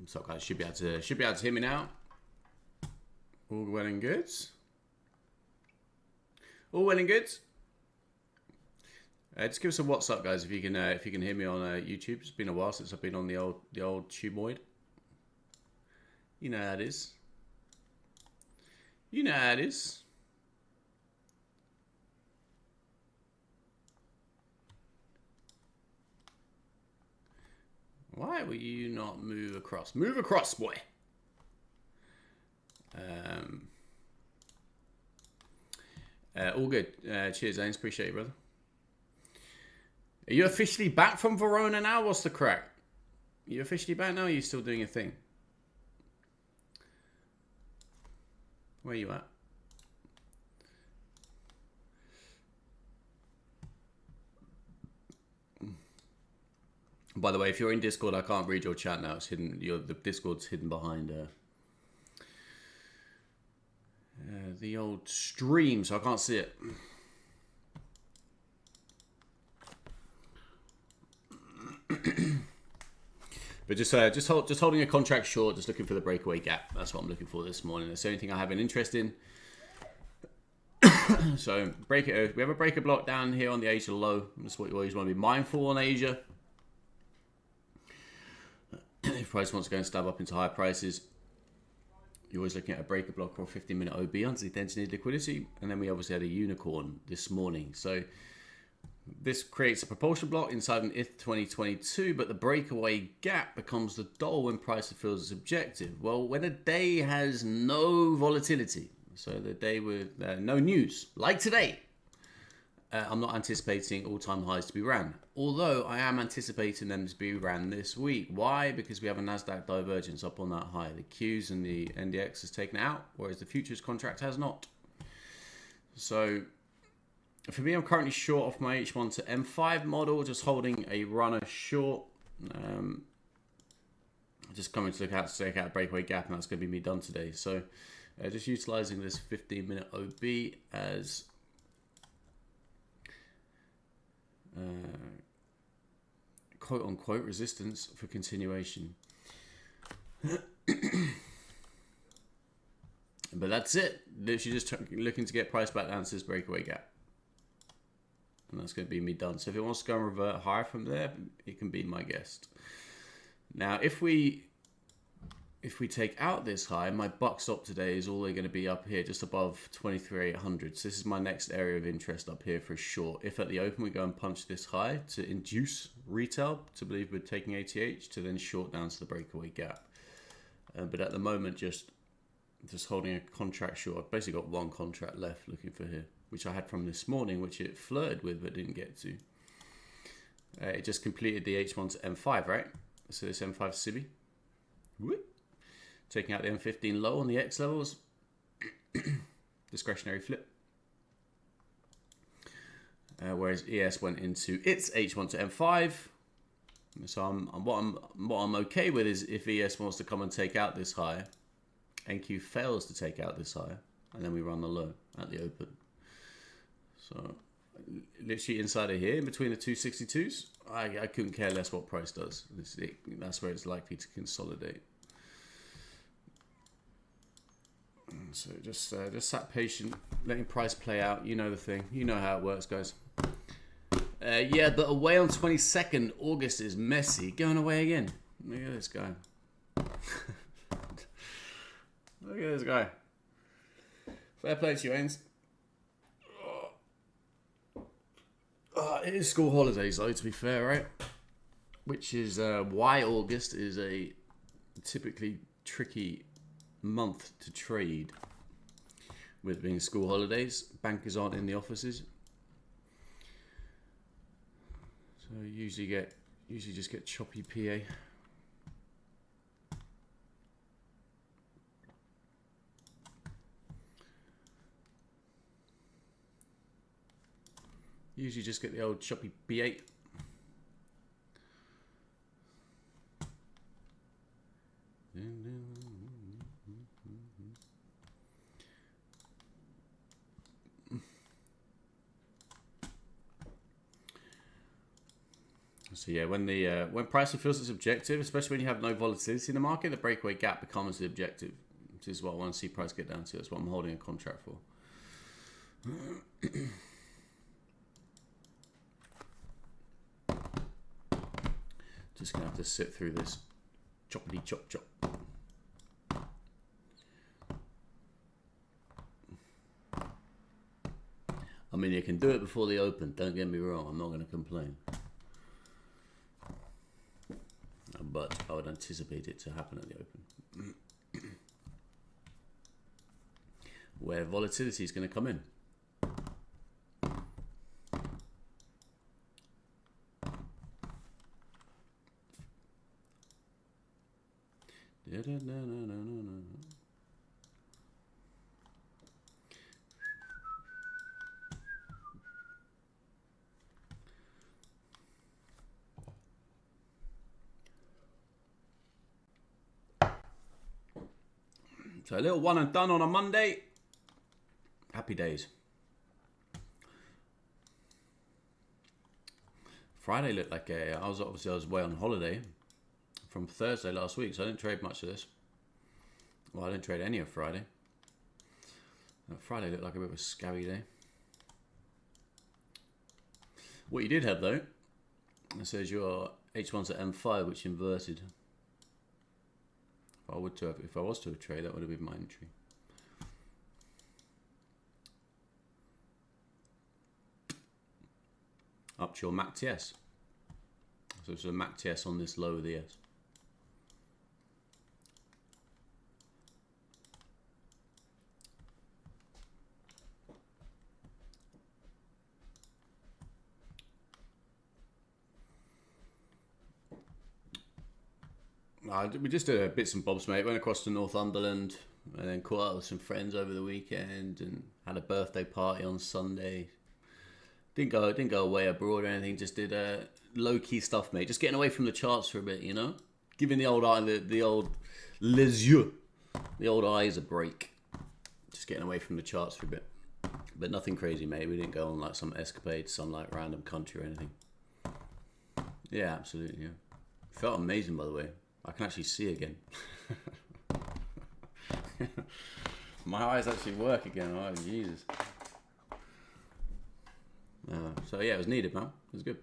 So guys should be able to hear me now. All well and good. All well and good. Just give us a what's up, guys, if you can hear me on YouTube. It's been a while since I've been on the old tubeoid. You know how it is. You know how it is. Why will you not move across? Move across, boy. All good. Cheers, Ains. Appreciate you, brother. Are you officially back from Verona now? What's the crack? Are you officially back now? Or are you still doing your thing? Where are you at? By the way, if you're in Discord, I can't read your chat now. It's hidden. The Discord's hidden behind the old stream, so I can't see it. But just holding a contract short, just looking for the breakaway gap. That's what I'm looking for this morning. That's the only thing I have an interest in. So we have a breaker block down here on the Asia low. That's what you always want to be mindful on Asia. If price wants to go and stab up into higher prices, you're always looking at a breaker block or a 15-minute OB underneath engineered liquidity. And then we obviously had a unicorn this morning. So this creates a propulsion block inside an ICT 2022, but the breakaway gap becomes the doll when price fulfills its objective. Well, when a day has no volatility, so the day with no news, like today, I'm not anticipating all-time highs to be ran. Although I am anticipating them to be ran this week. Why? Because we have a NASDAQ divergence up on that high. The Qs and the NDX has taken it out, whereas the futures contract has not. So for me, I'm currently short off my H1 to M5 model, just holding a runner short. Just coming to look out to take out a breakaway gap, and that's going to be me done today. So just utilizing this 15-minute OB as quote-unquote resistance for continuation. But that's it. Literally just looking to get price back down to this breakaway gap. And that's going to be me done. So if it wants to go and revert higher from there, it can be my guest. Now, if we take out this high, my buck stop today is all they're going to be up here, just above 23,800. So this is my next area of interest up here for a short. If at the open we go and punch this high to induce retail to believe we're taking ATH, to then short down to the breakaway gap. But at the moment, just holding a contract short. I've basically got one contract left looking for here, which I had from this morning, which it flirted with but didn't get to. It just completed the H1 to M5, right? So this M5 Sibi. Whoop. Taking out the M15 low on the X levels. Discretionary flip. Whereas ES went into its H1 to M5. So what I'm okay with is if ES wants to come and take out this high, NQ fails to take out this high, and then we run the low at the open. So literally inside of here, in between the 262s, I couldn't care less what price does. That's where it's likely to consolidate. So just sat patient, letting price play out. You know the thing. You know how it works, guys. Yeah, but away on 22nd August is messy. Going away again. Look at this guy. Look at this guy. Fair play to you, Ains. It is school holidays, though, to be fair, right? Which is why August is a typically tricky month to trade. With being school holidays, bankers aren't in the offices, so you usually just get choppy PA. Usually just get the old choppy P8. So yeah, when pricing feels its objective, especially when you have no volatility in the market, the breakaway gap becomes the objective. This is what I want to see price get down to. That's what I'm holding a contract for. Just gonna have to sit through this choppity chop chop. I mean, you can do it before the open. Don't get me wrong. I'm not going to complain, but I would anticipate it to happen at the open, where volatility is going to come in. So a little one and done on a Monday. Happy days. Friday looked like I was away on holiday from Thursday last week, so I didn't trade much of this. Well, I didn't trade any of Friday. Friday looked like a bit of a scabby day. What you did have though, it says your H1's at M5, which inverted. If I was to have traded, that would have been my entry. Up to your MAC TS. So it's a MAC TS on this low of the S. We just did bits and bobs, mate. Went across to Northumberland and then caught up with some friends over the weekend and had a birthday party on Sunday. Didn't go away abroad or anything. Just did low key stuff, mate. Just getting away from the charts for a bit, you know. Giving the old eye, the old les yeux, the old eyes a break. Just getting away from the charts for a bit, but nothing crazy, mate. We didn't go on like some escapade to some like random country or anything. Yeah, absolutely. Yeah, felt amazing, by the way. I can actually see again. My eyes actually work again. Oh, Jesus. So yeah, it was needed, man. It was good.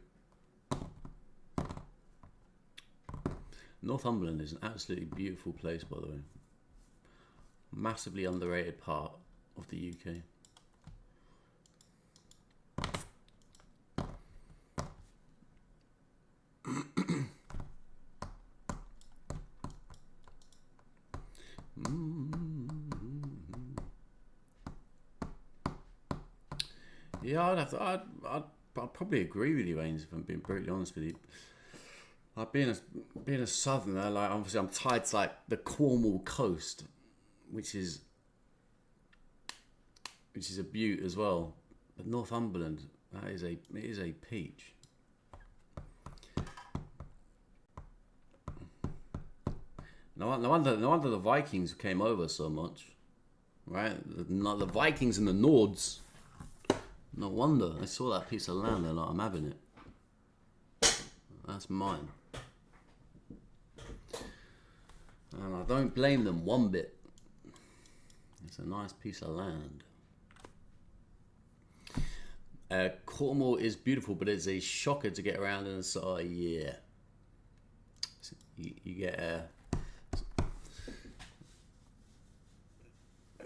Northumberland is an absolutely beautiful place, by the way. Massively underrated part of the UK. Yeah, I'd probably agree with you, Ains, if I'm being brutally honest with you. Like being a southerner, like obviously I'm tied to like the Cornwall coast, which is a beaut as well. But Northumberland, it is a peach. No wonder the Vikings came over so much, right? The Vikings and the Nords. No wonder. I saw that piece of land and like, I'm having it. That's mine. And I don't blame them one bit. It's a nice piece of land. Cornwall is beautiful, but it's a shocker to get around in the summer. Yeah. So you get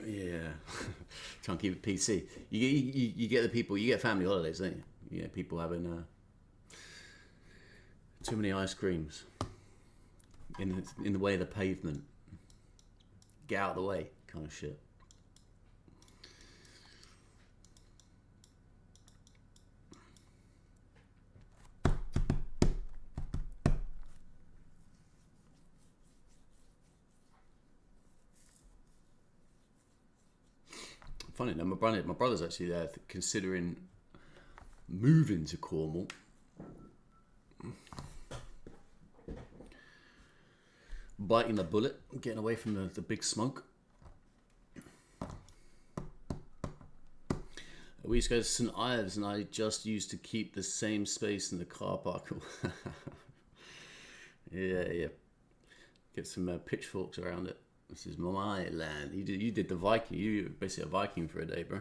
yeah. Try and keep it PC. You get the people. You get family holidays, don't you? You get people having too many ice creams in the way of the pavement. Get out of the way, kind of shit. Funny, now my brother's actually there considering moving to Cornwall. Biting the bullet, getting away from the big smoke. We used to go to St Ives, and I just used to keep the same space in the car park. Yeah. Get some pitchforks around it. This is my land. You did the Viking. You were basically a Viking for a day, bro.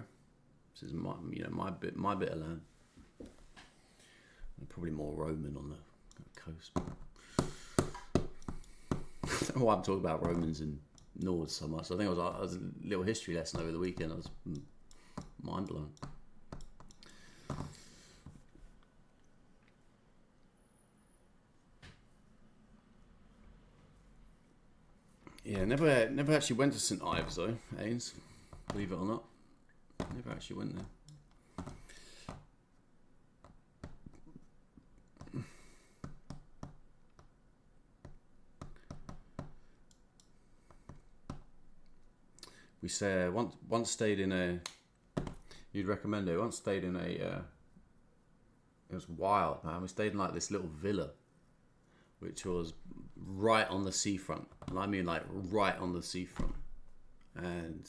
This is my bit of land. Probably more Roman on the coast. I don't know why I'm talking about Romans and Nords so much. I think it was a little history lesson over the weekend. I was mind blown. Yeah, never actually went to St Ives though, Ains. Believe it or not, never actually went there. We say once stayed in a. You'd recommend it. Once stayed in a. It was wild, man. We stayed in like this little villa, which was right on the seafront, and I mean like right on the seafront, and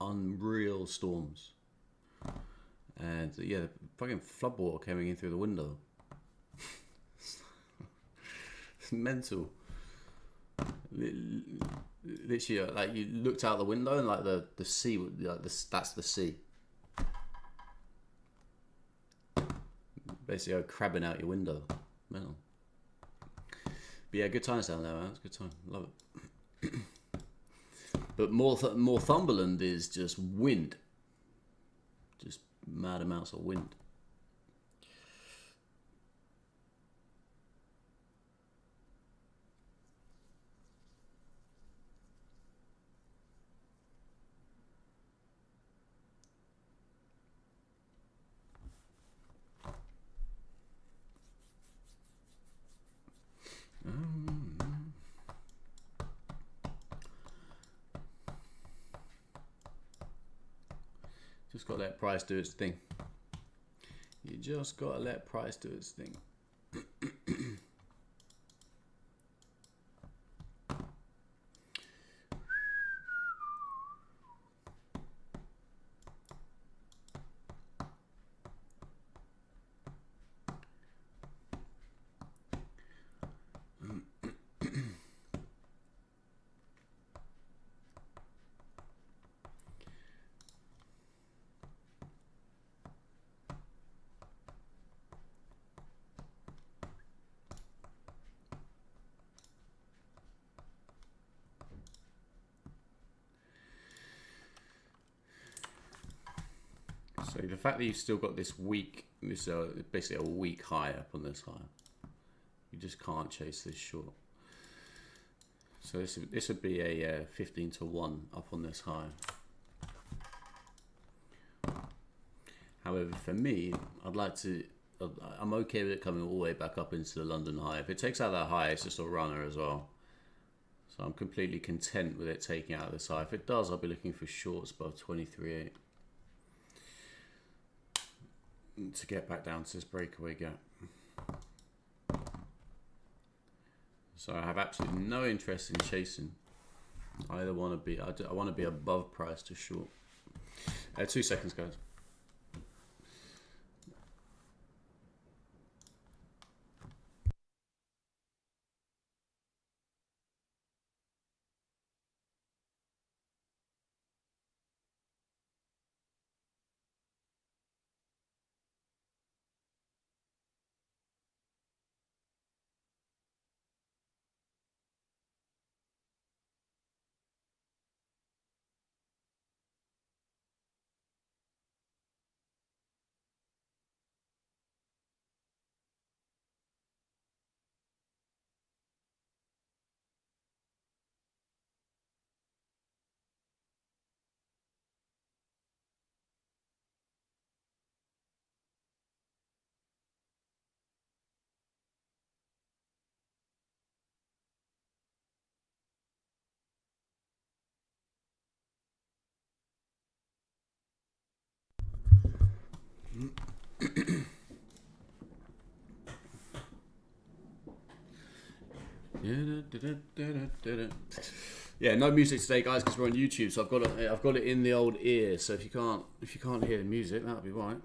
unreal storms, and yeah, fucking floodwater coming in through the window. It's mental. Literally, like you looked out the window and like the sea, like that's the sea. Basically, crabbing out your window. Mental. But yeah, good times down there, man. It's a good time. Love it. But Northumberland is just wind. Just mad amounts of wind. Just got to let price do its thing. You just got to let price do its thing. So the fact that you've still got this week, this basically a week high up on this high, you just can't chase this short. So this would be a 15 to 1 up on this high. However, for me, I'm okay with it coming all the way back up into the London high. If it takes out that high, it's just a runner as well. So I'm completely content with it taking out this high. If it does, I'll be looking for shorts above 23.8 to get back down to this breakaway gap. So I have absolutely no interest in chasing. I want to be above price to short. 2 seconds, guys. Yeah, no music today, guys, because we're on YouTube. So I've got it in the old ear. So if you can't hear the music, that'll be right.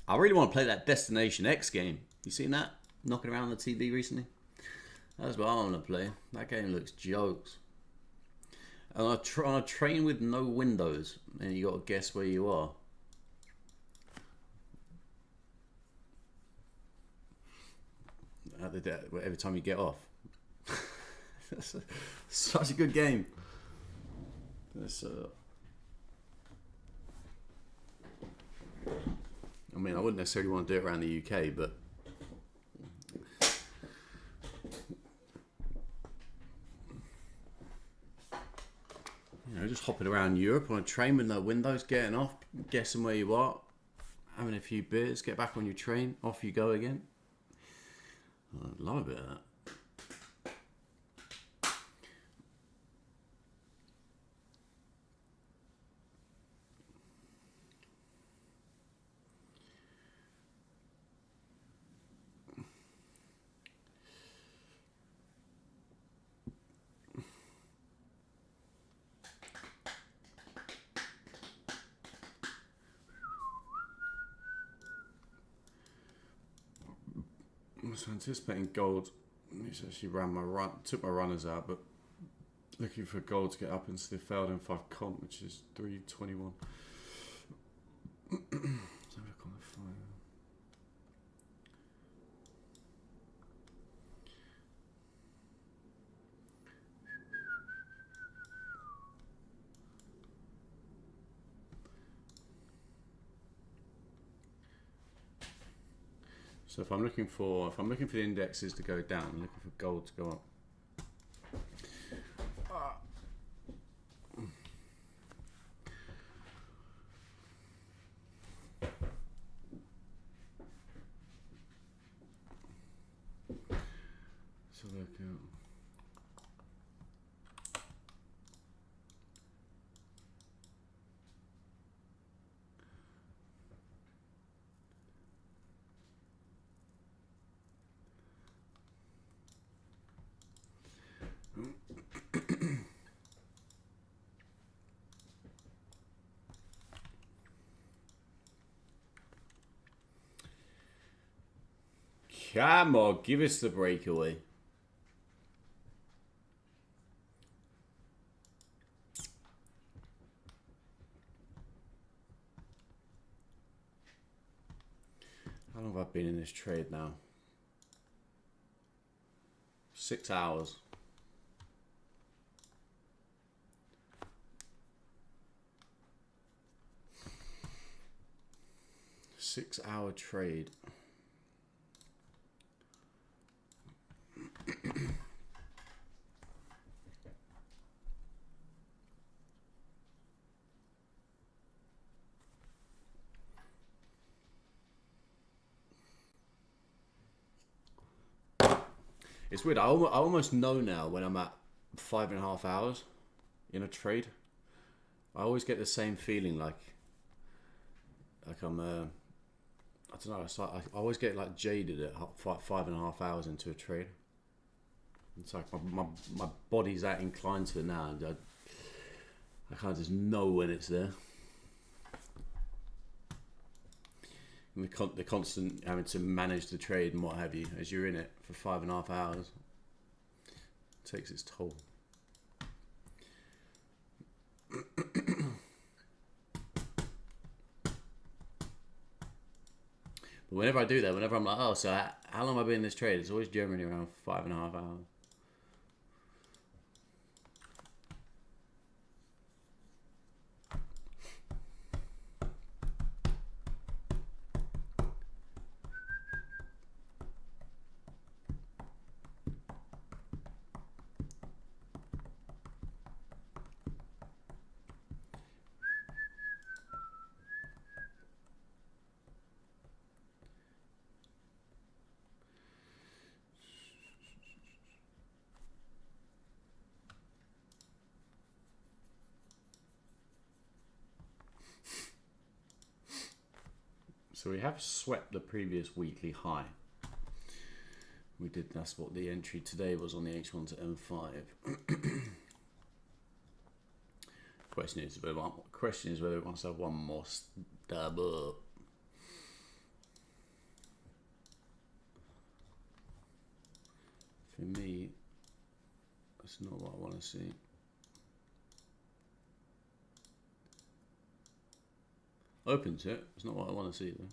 I really want to play that Destination X game. You seen that knocking around on the TV recently? That's what I want to play. That game looks jokes. And on a train with no windows, and you got to guess where you are. Every time you get off. That's such a good game. I mean, I wouldn't necessarily want to do it around the UK, but just hopping around Europe on a train with no windows, getting off, guessing where you are, having a few beers, get back on your train, off you go again. I love a bit of that. I was anticipating gold. It's actually took my runners out, but looking for gold to get up into the failed M5 comp, which is 321. Let's have a look on the file. So if I'm looking for the indexes to go down, I'm looking for gold to go up. So look out. Come on, give us the breakaway. How long have I been in this trade now? 6 hours. 6 hour trade. It's weird. I almost know now when I'm at 5.5 hours in a trade. I always get the same feeling like I'm I don't know. It's like I always get like jaded at 5.5 hours into a trade. It's like my body's that inclined to it now, and I kind of just know when it's there. And the constant having to manage the trade and what have you as you're in it for 5.5 hours takes its toll. But whenever I do that, whenever I'm like, oh, so how long have I been in this trade? It's always generally around 5.5 hours. So we have swept the previous weekly high. We did, that's what the entry today was on the H1 to M5. Question is whether it wants to have one more stab up. For me, that's not what I want to see. Open to it. It's not what I want to see though.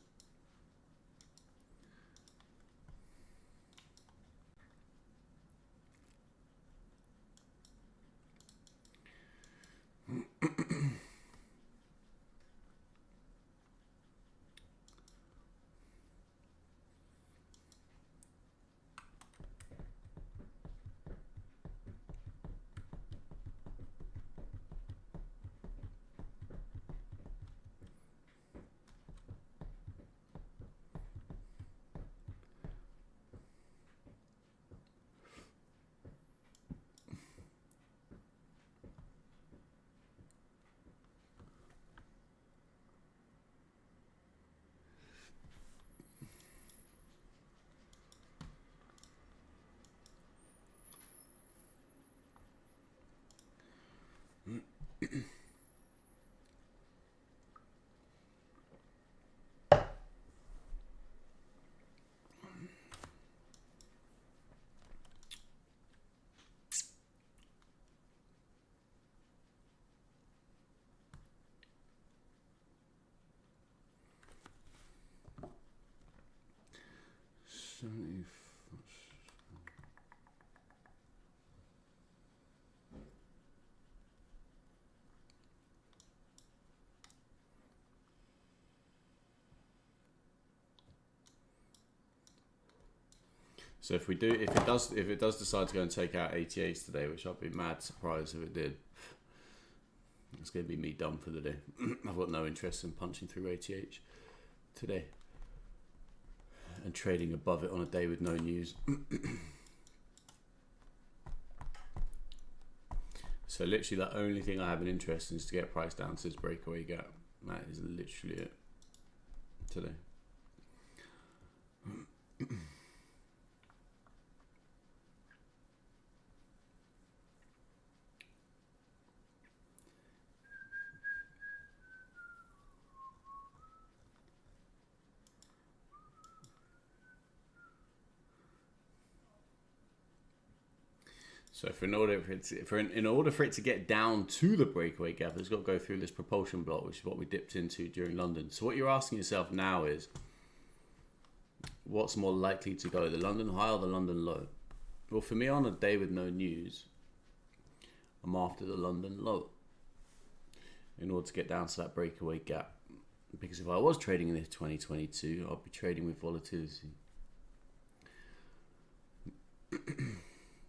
So if it does decide to go and take out ATH today, which I'd be mad surprised if it did, it's going to be me done for the day. I've got no interest in punching through ATH today and trading above it on a day with no news. So literally the only thing I have an interest in is to get price down to this breakaway gap. That is literally it today. So in order for it to get down to the breakaway gap, it's got to go through this propulsion block, which is what we dipped into during London. So what you're asking yourself now is, what's more likely to go, the London high or the London low? Well, for me, on a day with no news, I'm after the London low in order to get down to that breakaway gap. Because if I was trading in this 2022, I'd be trading with volatility.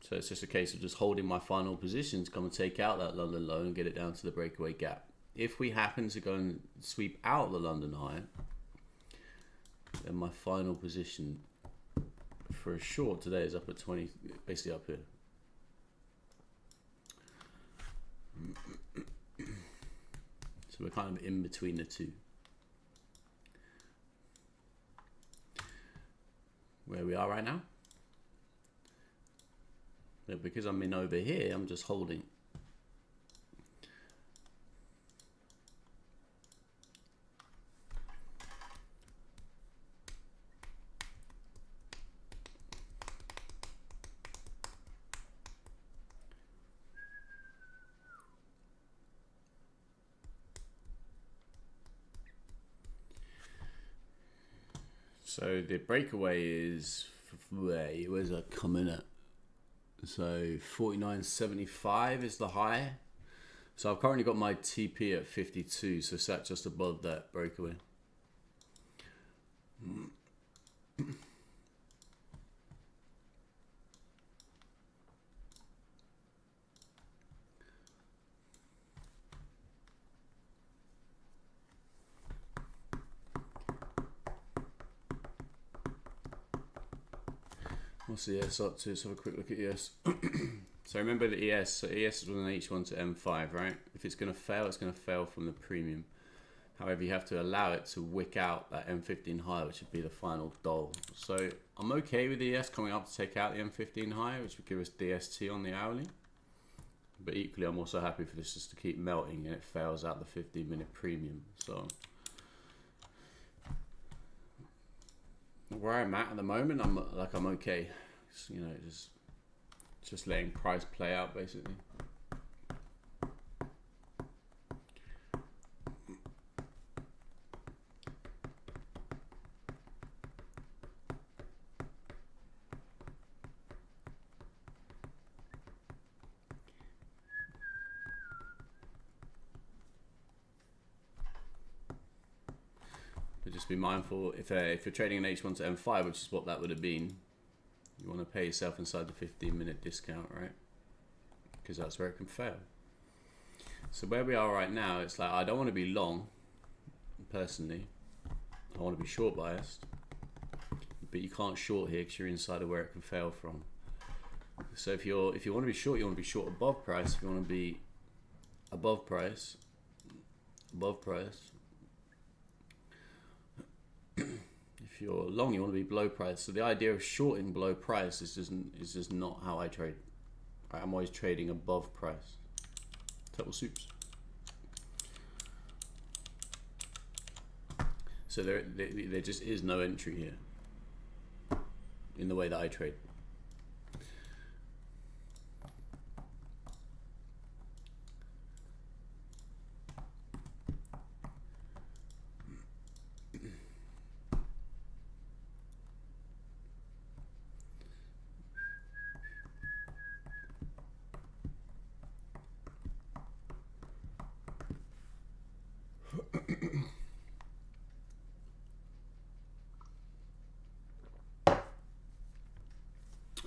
So it's just a case of just holding my final position to come and take out that London low and get it down to the breakaway gap. If we happen to go and sweep out the London high, then my final position for a short today is up at 20, basically up here. So we're kind of in between the two. Where we are right now. But because I'm in over here, I'm just holding. So the breakaway is, where's that coming at? So 49.75 is the high. So I've currently got my TP at 52, so sat just above that breakaway. What's the ES up to? Let's have a quick look at ES. So remember the ES. So ES was an H1 to M5, right? If it's going to fail, it's going to fail from the premium. However, you have to allow it to wick out that M15 high, which would be the final doll. So I'm okay with ES coming up to take out the M15 high, which would give us DST on the hourly. But equally, I'm also happy for this just to keep melting and it fails out the 15-minute premium. So where I'm at the moment, I'm okay. You know, just letting price play out basically. But just be mindful if you're trading an H1 to M5, which is what that would have been. You want to pay yourself inside the 15-minute discount, right? Because that's where it can fail. So where we are right now, it's like I don't want to be long, personally. I want to be short biased, but you can't short here because you're inside of where it can fail from. So if you want to be short, you want to be short above price. If you want to be above price. If you're long, you want to be below price. So the idea of shorting below price is just not how I trade. I'm always trading above price. Total soups. So there just is no entry here in the way that I trade.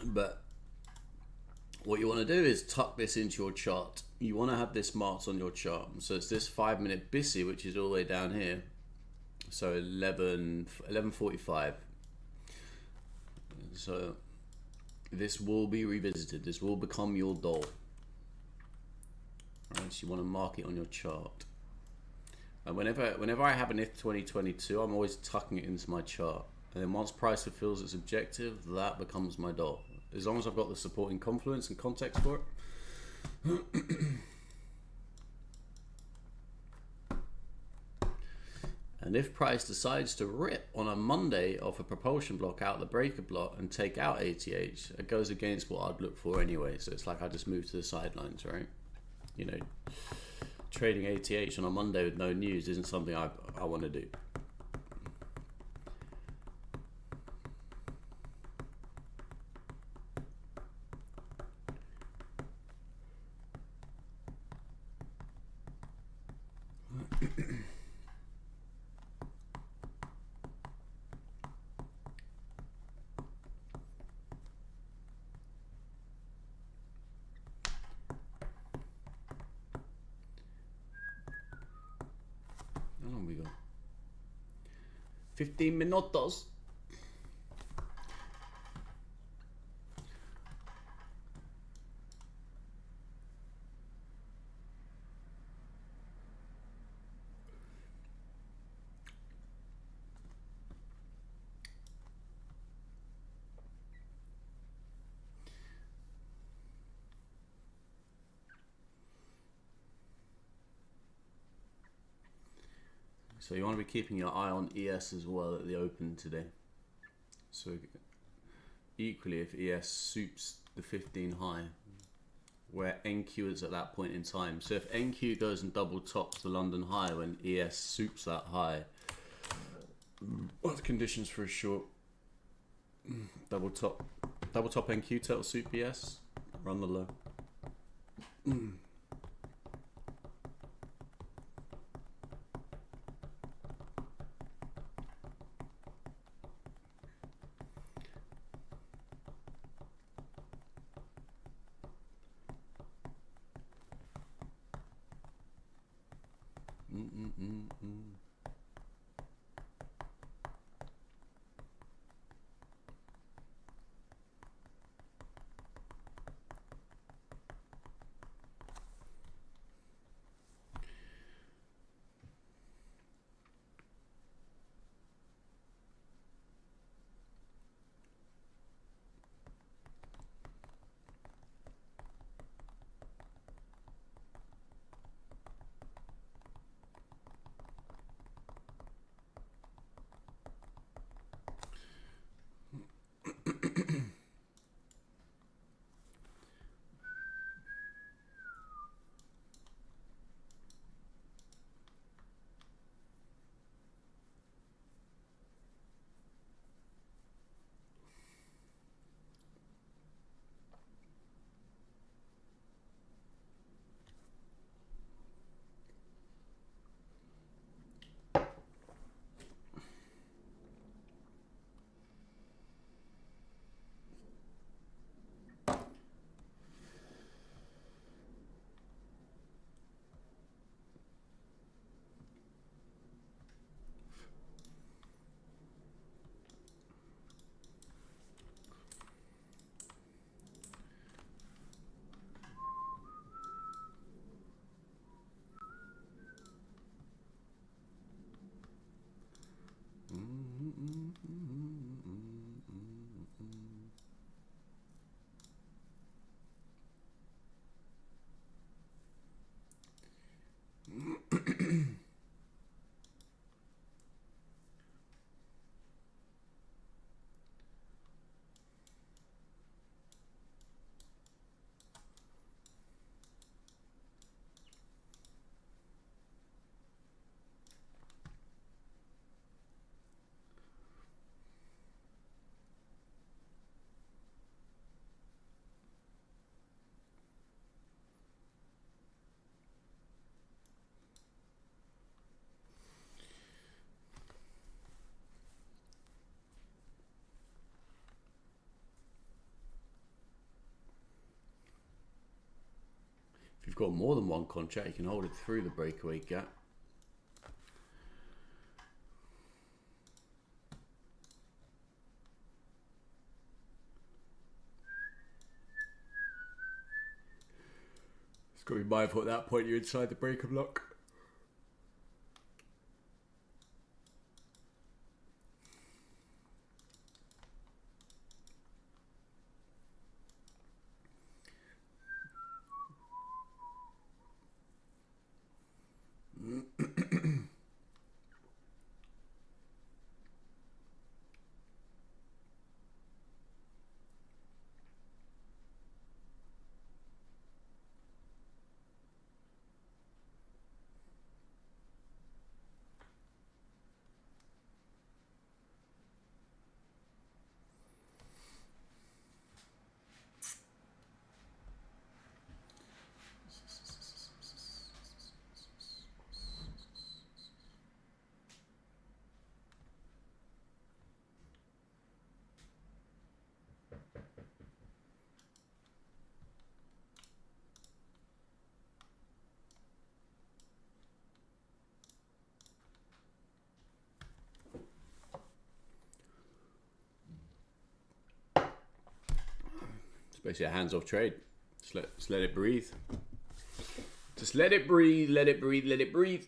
But what you want to do is tuck this into your chart. You want to have this marked on your chart. So it's this 5-minute BISI, which is all the way down here. So 11:45. So this will be revisited. This will become your doll. Right, so you want to mark it on your chart. And whenever I have an IF 2022, I'm always tucking it into my chart. And then once price fulfills its objective, that becomes my doll. As long as I've got the supporting confluence and context for it. And if price decides to rip on a Monday off a propulsion block out the breaker block and take out ATH, it goes against what I'd look for anyway. So it's like I just move to the sidelines, right? You know, trading ATH on a Monday with no news isn't something I want to do. How long we got? 15 minutos. So you want to be keeping your eye on ES as well at the open today. So equally, if ES soups the 15 high, where NQ is at that point in time. So if NQ goes and double tops the London high when ES soups that high, what are the conditions for a short? Double top NQ, total soup ES, run the low. If you've got more than one contract, you can hold it through the breakaway gap. It's got to be mindful at that point you're inside the breaker block. Basically a hands-off trade. Just let it breathe. Just let it breathe, let it breathe, let it breathe.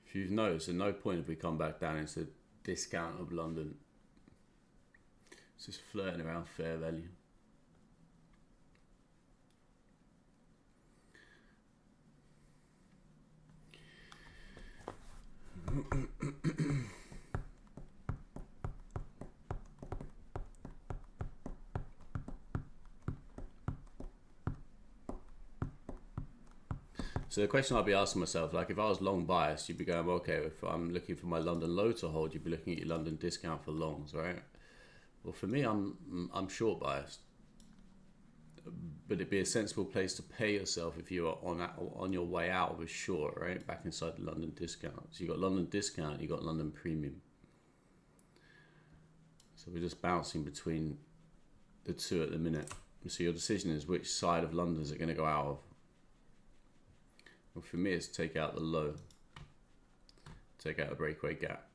If you've noticed, at no point if we come back down into discount of London. It's just flirting around fair value. So the question I'd be asking myself, like if I was long biased, you'd be going, well, okay, if I'm looking for my London low to hold, you'd be looking at your London discount for longs, right? Well, for me, I'm short biased, but it'd be a sensible place to pay yourself if you are on your way out of a short, right? Back inside the London discount. So you got London discount, you got London premium. So we're just bouncing between the two at the minute. So your decision is which side of London is it going to go out of? Well, for me, it's take out the low, take out the breakaway gap.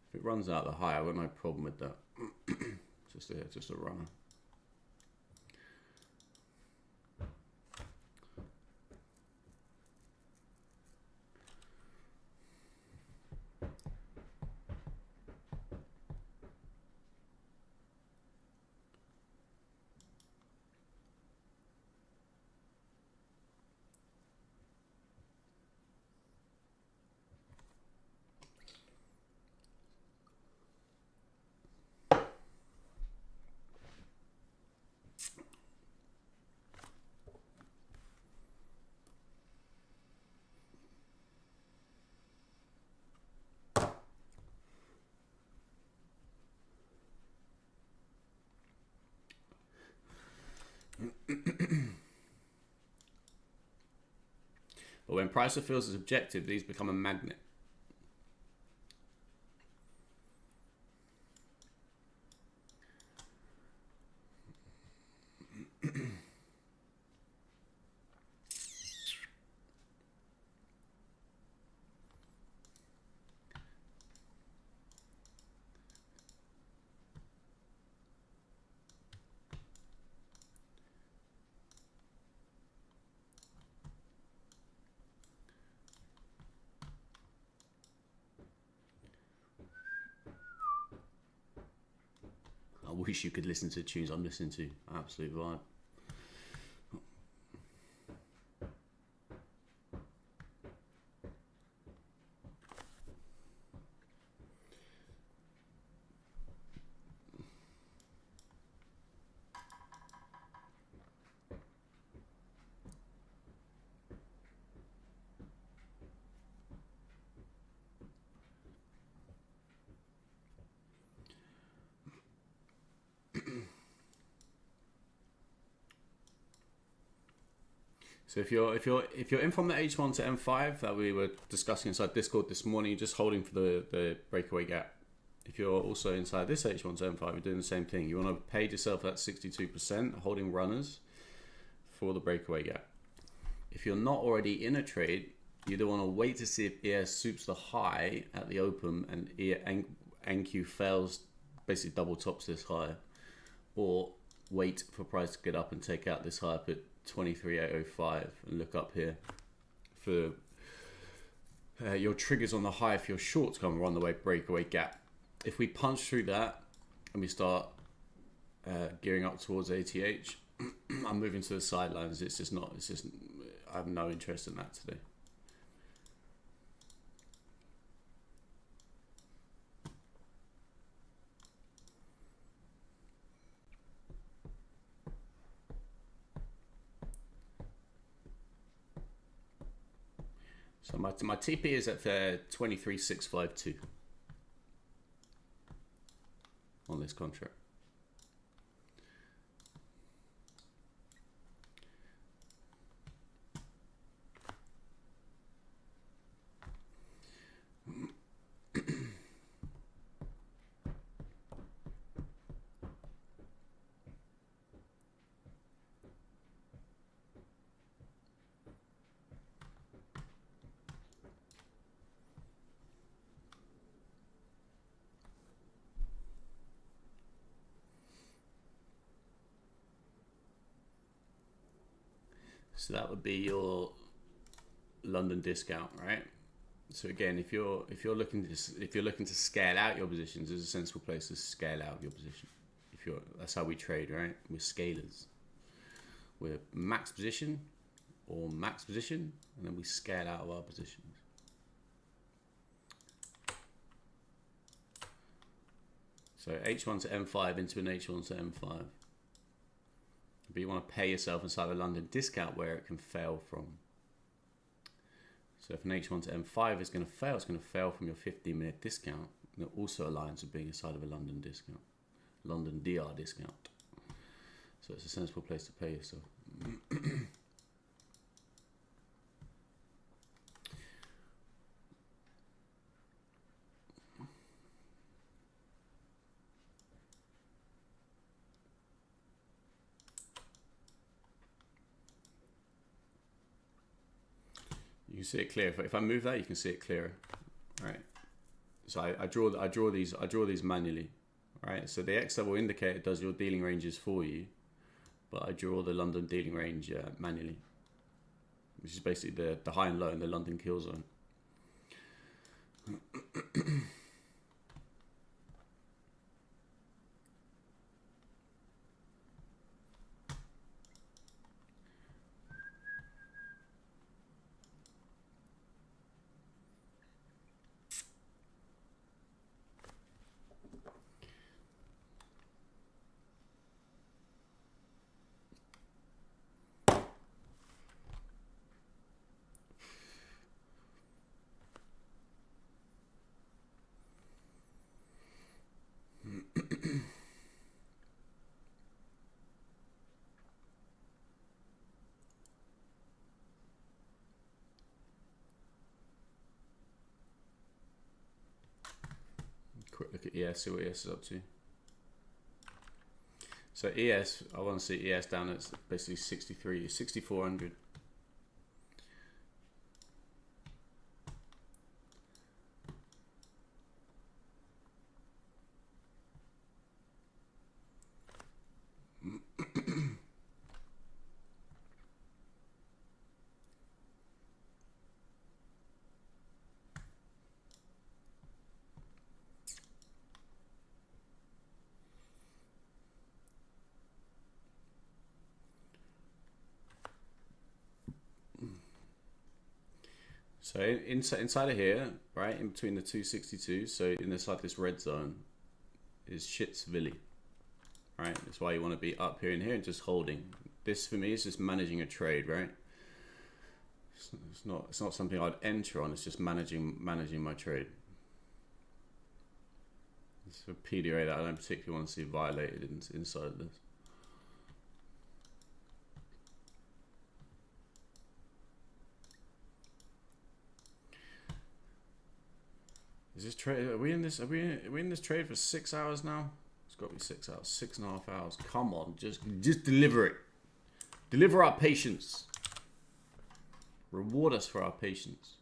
If it runs out the high, I've got no problem with that. just a runner. But when price fulfills its objective, these become a magnet. I wish you could listen to the tunes I'm listening to. Absolute vibe. So if you're in from the H1 to M5 that we were discussing inside Discord this morning, you're just holding for the breakaway gap. If you're also inside this H1 to M5, you're doing the same thing. You want to pay yourself that 62%, holding runners for the breakaway gap. If you're not already in a trade, you don't want to wait to see if ES soups the high at the open and NQ fails, basically double tops this high, or wait for price to get up and take out this high up at 23,805 and look up here for your triggers on the high for your shorts come run the way breakaway gap. If we punch through that and we start gearing up towards ATH, I'm moving to the sidelines. I have no interest in that today. So my TP is at 23,652 on this contract. So that would be your London discount, right? So again, if you're looking to scale out your positions, there's a sensible place to scale out your position. That's how we trade, right? We're scalers. We're max position or max position, and then we scale out of our positions. So H1 to M5 into an H1 to M5. But you want to pay yourself inside a London discount where it can fail from. So if an H1 to M5 is going to fail, it's going to fail from your 15-minute discount. And it also aligns with being inside of a London discount, London DR discount. So it's a sensible place to pay yourself. You can see it clear. If I move that, you can see it clearer. All right. So I draw these manually. All right. So the X level indicator does your dealing ranges for you, but I draw the London dealing range manually, which is basically the high and low in the London kill zone. Quick look at ES, see what ES is up to. So ES, I want to see ES down at basically 63, 6,400. So inside of here, right, in between the 262, so inside this red zone is shit's villy, right? That's why you want to be up here and here and just holding. This for me is just managing a trade, right? It's not something I'd enter on. It's just managing my trade. It's a PDA that I don't particularly want to see violated inside of this. Is this trade? Are we in this? Are we in this trade for 6 hours now? It's got to be 6 hours, 6.5 hours. Come on, just deliver it. Deliver our patience. Reward us for our patience.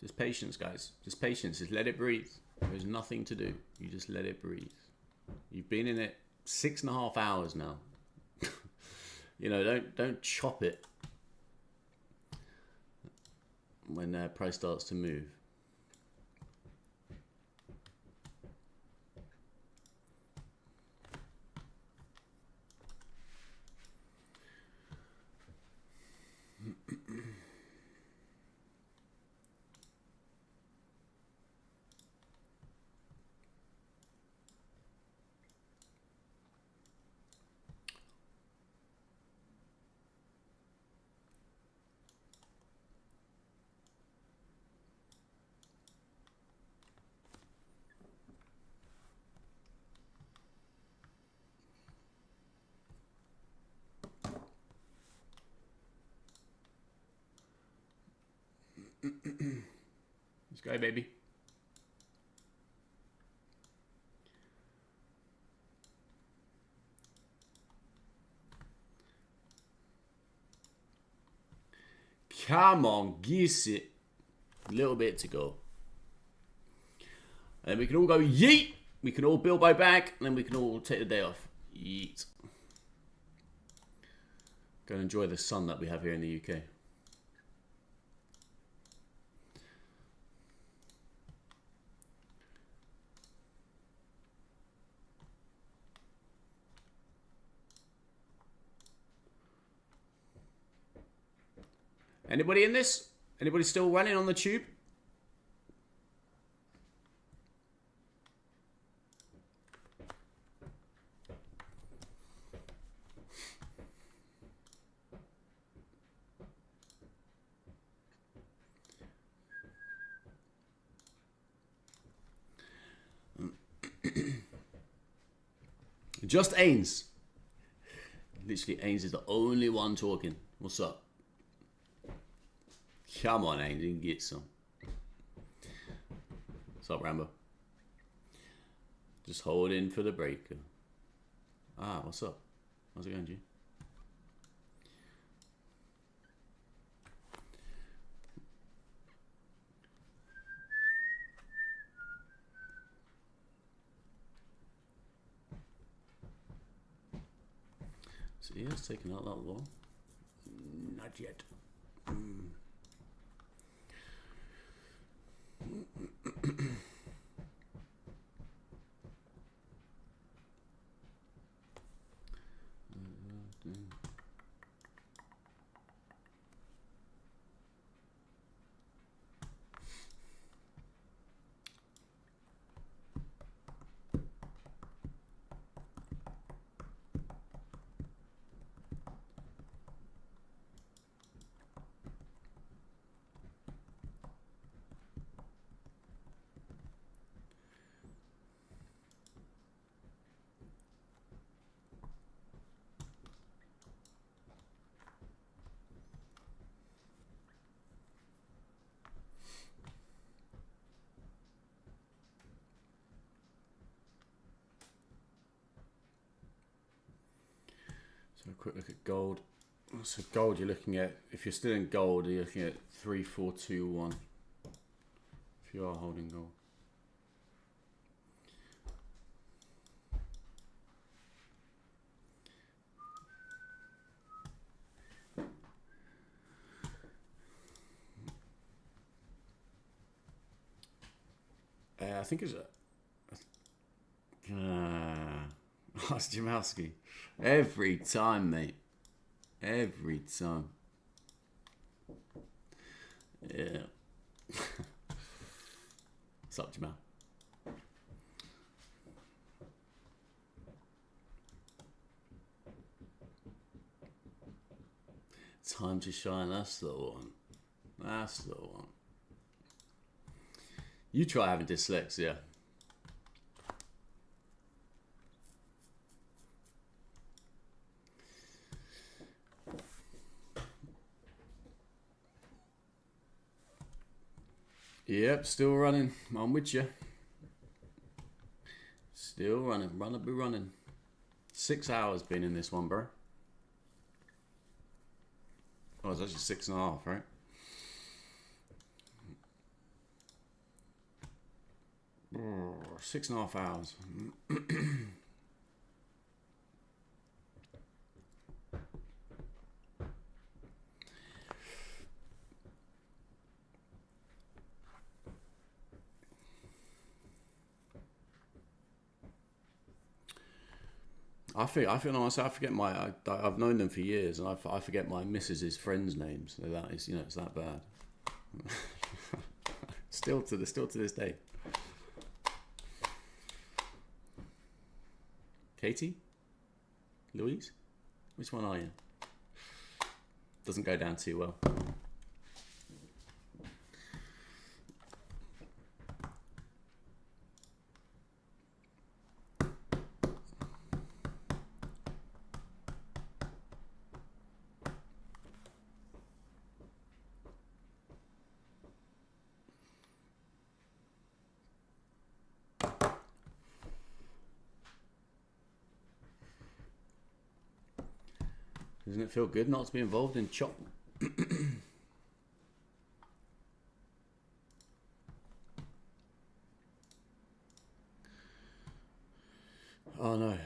Just patience, guys. Just patience. Just let it breathe. There's nothing to do. You just let it breathe. You've been in it 6.5 hours now. You know, don't chop it when price starts to move. Let's go, baby. Come on, geese it. A little bit to go. And then we can all go yeet. We can all build by back, and then we can all take the day off. Yeet. Go and enjoy the sun that we have here in the UK. Anybody in this? Anybody still running on the tube? Just Ains. Literally, Ains is the only one talking. What's up? Come on, Ains, you can get some. What's up, Rambo? Just hold in for the breaker. Ah, what's up? How's it going, G? So yeah, it's taken out that long. Not yet. So a quick look at gold. So gold, you're looking at, if you're still in gold, you're looking at 3421. If you are holding gold. I think it's that's Jamalski. Every time, mate. Every time. Yeah. What's up, Jamal? Time to shine. That's the one. That's the one. You try having dyslexia. Yep, still running. I'm with you. Still running. Running, be running. 6 hours been in this one, bro. Oh, it's actually 6.5, right? Oh, 6.5 hours. I forget my. I've known them for years, and I forget my missus's friends' names. So that is, it's that bad. still to this day. Katie, Louise, which one are you? Doesn't go down too well. Doesn't it feel good not to be involved in chop? Oh no,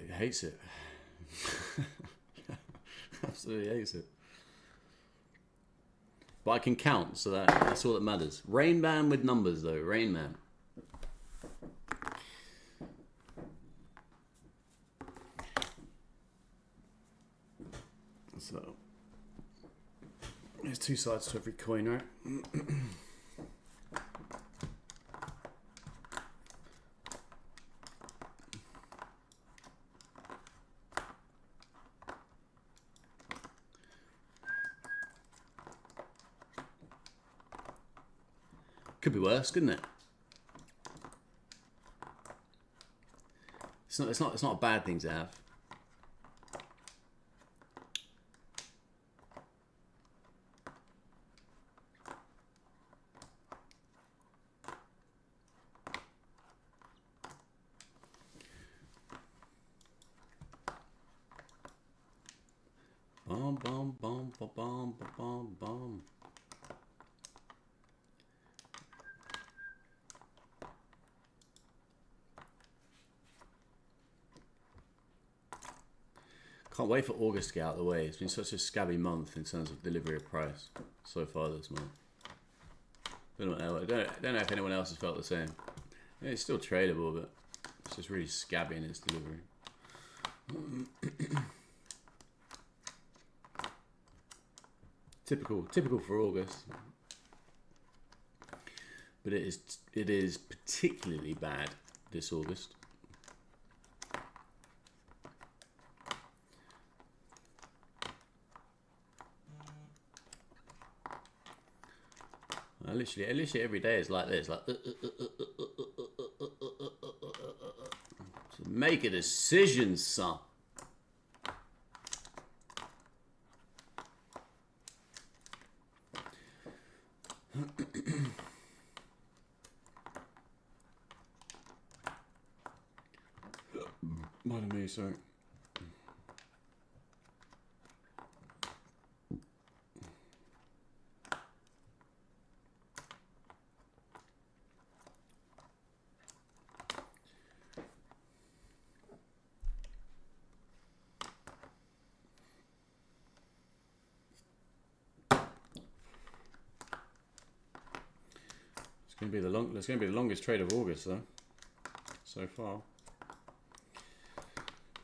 he hates it. Absolutely hates it. But I can count, so that's all that matters. Rain Man with numbers though, Rain Man. So there's two sides to every coin, right? Could be worse, couldn't it? It's not a bad thing to have. Bum bum bum bum bum bum bum. Can't wait for August to get out of the way. It's been such a scabby month in terms of delivery of price so far this month. Don't know if anyone else has felt the same. Yeah, it's still tradable, but it's just really scabby in its delivery. Typical for August, but it is particularly bad this August. Literally every day is like this, like. So make a decision, son. Pardon me, sorry. It's going to be the longest trade of August though, so far.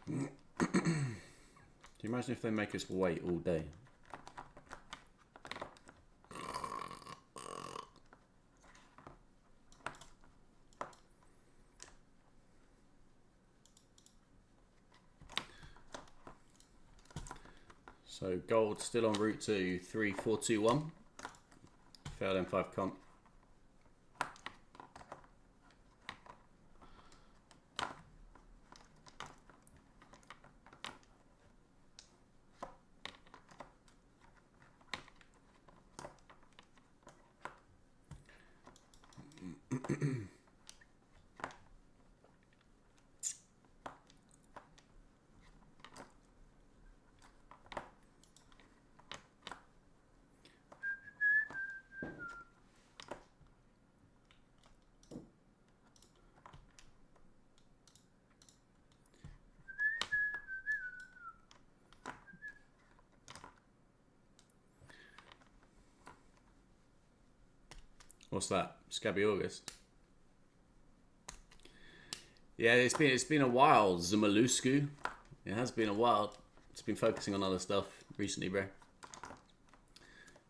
Can you imagine if they make us wait all day? So gold still en route to 3421. Failed M5 comp. What's that? Scabby August. Yeah, it's been a while, Zumalusku. It has been a while. It's been focusing on other stuff recently, bro.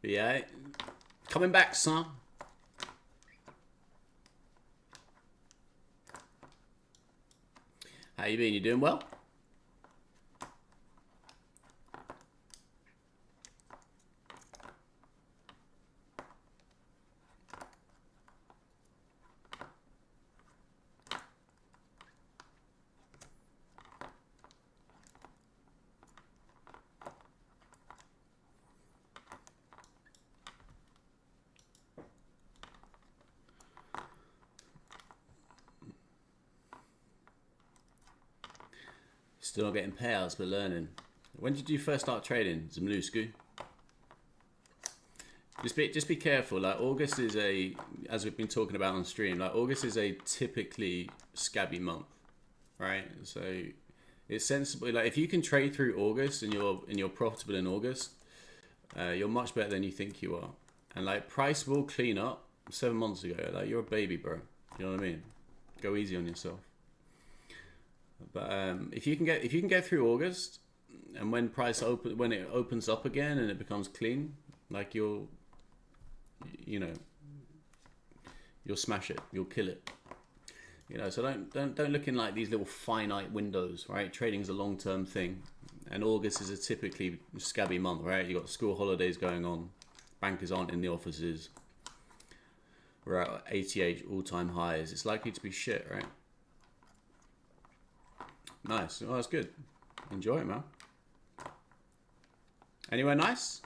But yeah, coming back, son. How you been? You doing well? Still not getting payouts, but learning. When did you first start trading, Zimlusku? Just be careful. Like August is as we've been talking about on stream, like August is a typically scabby month, right? So it's sensible. Like if you can trade through August and you're profitable in August, you're much better than you think you are. And like price will clean up. 7 months ago, like you're a baby, bro. You know what I mean? Go easy on yourself. But if you can get through August, and when it opens up again and it becomes clean, like you'll smash it, you'll kill it. You know, so don't look in like these little finite windows, right? Trading's a long-term thing, and August is a typically scabby month, right? You got school holidays going on, bankers aren't in the offices. We're at ATH all-time highs. It's likely to be shit, right? Nice. Oh, that's good. Enjoy it, man. Anywhere nice?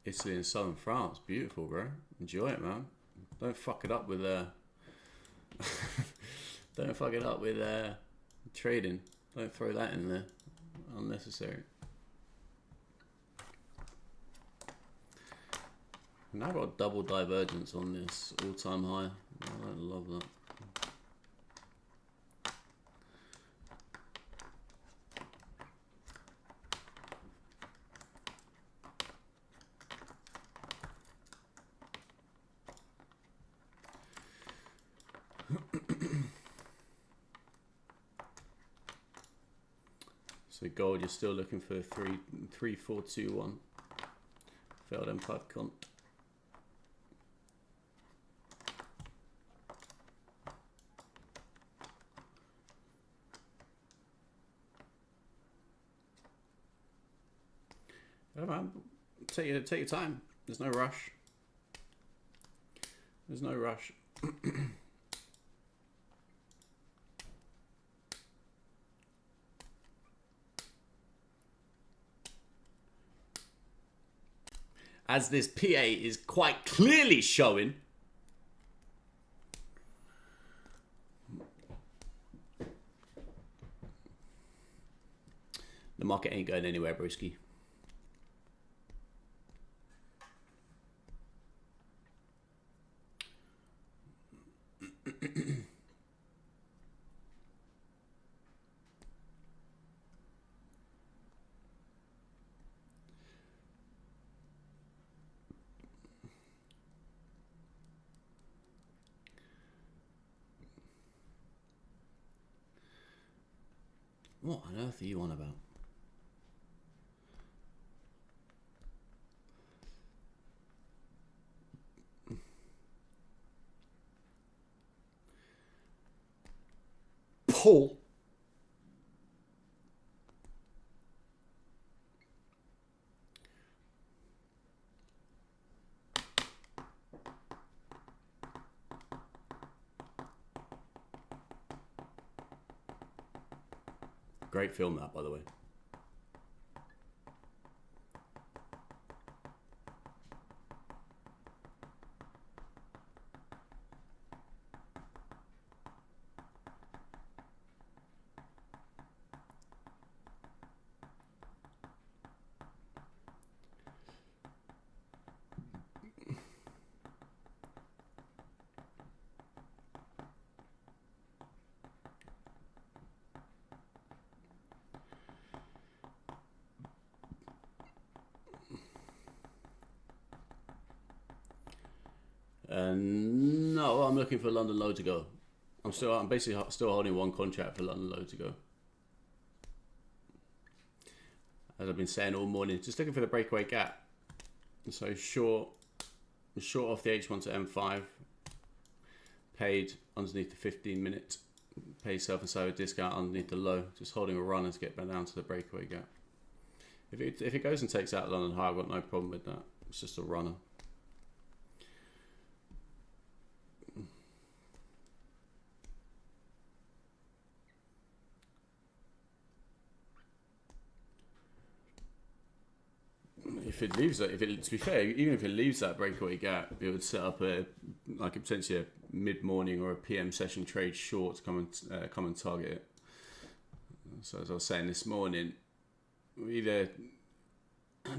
Italy and southern France. Beautiful, bro. Enjoy it, man. Don't fuck it up with don't fuck it up with trading. Don't throw that in there. Unnecessary. Now I've got double divergence on this all-time high. I love that. So gold, you're still looking for 3-4-2-1. Failed M5 comp. Oh man, take your time. There's no rush. There's no rush. As this PA is quite clearly showing. The market ain't going anywhere, broski. What on earth are you on about? Paul. Great film, that, by the way. No, I'm looking for London low to go. I'm basically still holding one contract for London low to go. As I've been saying all morning, just looking for the breakaway gap. So short off the H1 to M5, paid underneath the 15-minute, pay self and side discount underneath the low, just holding a run to get back down to the breakaway gap. If it goes and takes out London high, I've got no problem with that. It's just a runner. If it leaves that, to be fair, even if it leaves that breakaway gap, it would set up potentially a mid-morning or a PM session trade short to come and target it. So as I was saying this morning, we either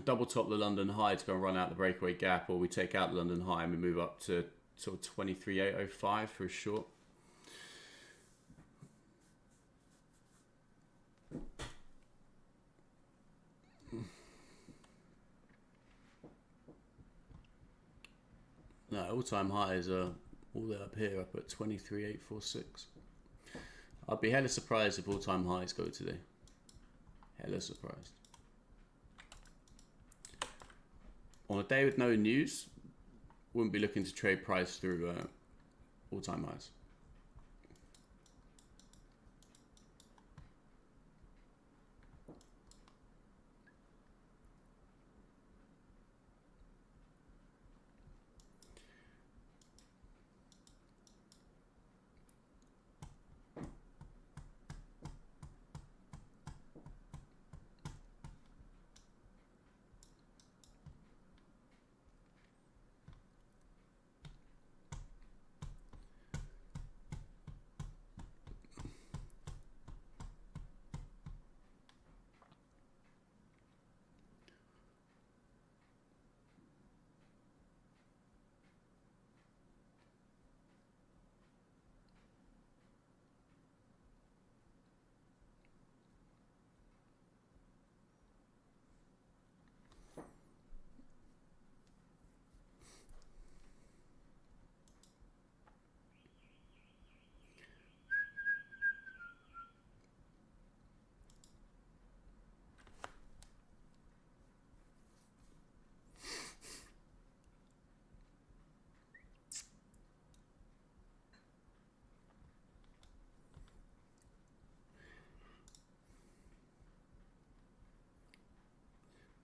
double top the London high to go and run out the breakaway gap, or we take out the London high and we move up to sort of 23.805 for a short. No, all-time highs are all the way up here, up at 23.846. I'd be hella surprised if all-time highs go today. Hella surprised. On a day with no news, wouldn't be looking to trade price through all-time highs.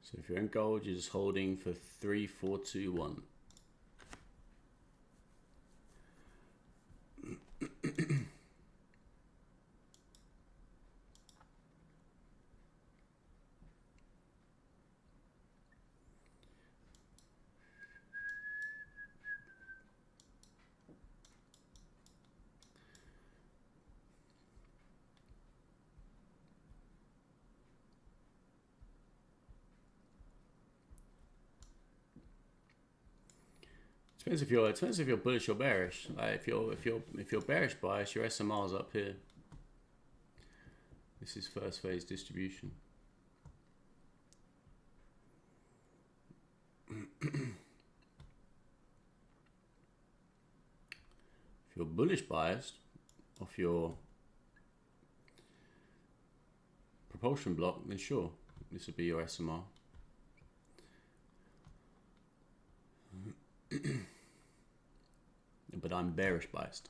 So if you're in gold, you're just holding for 3-4-2-1. Depends if you're bullish or bearish. Like if you're bearish bias, your SMR's up here. This is first phase distribution. If you're bullish biased off your propulsion block, then sure, this would be your SMR. But I'm bearish biased.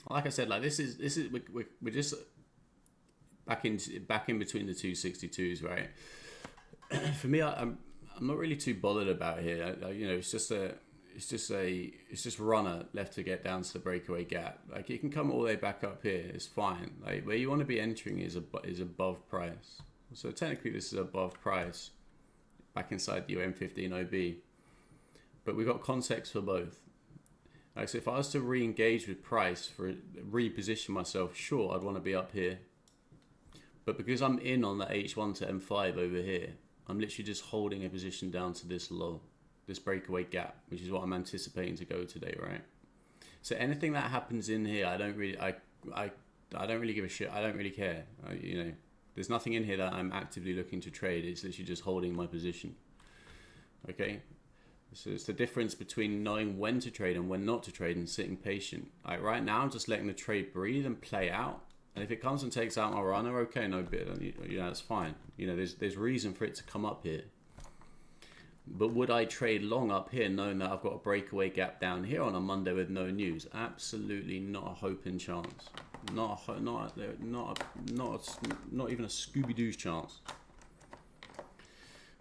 Like I said, like this is we're just back in between the 262s, right? For me, I'm not really too bothered about here. You know, it's just runner left to get down to the breakaway gap. Like it can come all the way back up here. It's fine. Like where you want to be entering is above price. So technically, this is above price, back inside the M15 OB. But we've got context for both. Like, so if I was to re-engage with price for reposition myself, sure, I'd want to be up here. But because I'm in on the H1 to M5 over here, I'm literally just holding a position down to this low, this breakaway gap, which is what I'm anticipating to go today, right? So anything that happens in here, I don't really give a shit. I don't really care. You know, there's nothing in here that I'm actively looking to trade. It's literally just holding my position. Okay. So it's the difference between knowing when to trade and when not to trade and sitting patient. Like right now, I'm just letting the trade breathe and play out. And if it comes and takes out my runner, okay, no bit, you know, that's fine. You know, there's reason for it to come up here. But would I trade long up here knowing that I've got a breakaway gap down here on a Monday with no news? Absolutely not a hope in chance. Not even a Scooby-Doo's chance.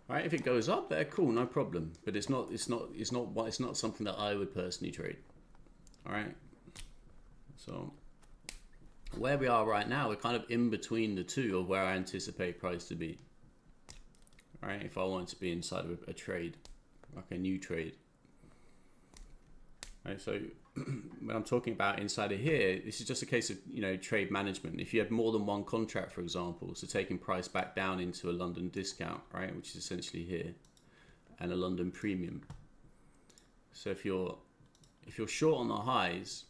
Right, if it goes up there, cool, no problem. But it's not something that I would personally trade. All right. So where we are right now, we're kind of in between the two of where I anticipate price to be. All right, if I want to be inside of a trade, like a new trade. All right, so when I'm talking about inside of here, this is just a case of, you know, trade management. If you have more than one contract, for example, so taking price back down into a London discount, right, which is essentially here, and a London premium. So if you're short on the highs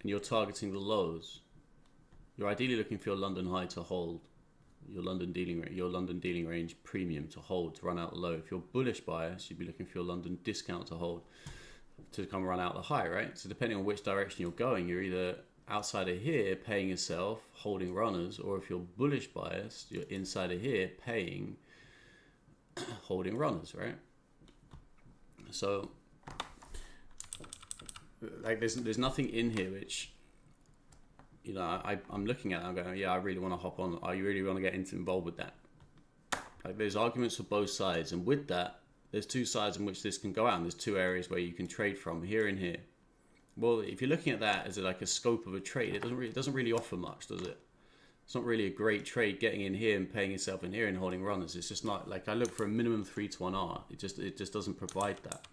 and you're targeting the lows, you're ideally looking for your London high to hold, your London dealing range premium to hold, to run out the low. If you're bullish bias, you'd be looking for your London discount to hold, to come run out the high, right? So depending on which direction you're going, you're either outside of here paying yourself, holding runners, or if you're bullish biased, you're inside of here paying, holding runners, right? So like there's nothing in here which, you know, I'm looking at it, I'm going, yeah, I really want to hop on. I really want to get involved with that. Like there's arguments for both sides, and with that, there's two sides in which this can go out, and there's two areas where you can trade from, here and here. Well, if you're looking at that as like a scope of a trade, it doesn't really offer much, does it? It's not really a great trade getting in here and paying yourself in here and holding runners. It's just not, like I look for a minimum 3-to-1 R. It just doesn't provide that.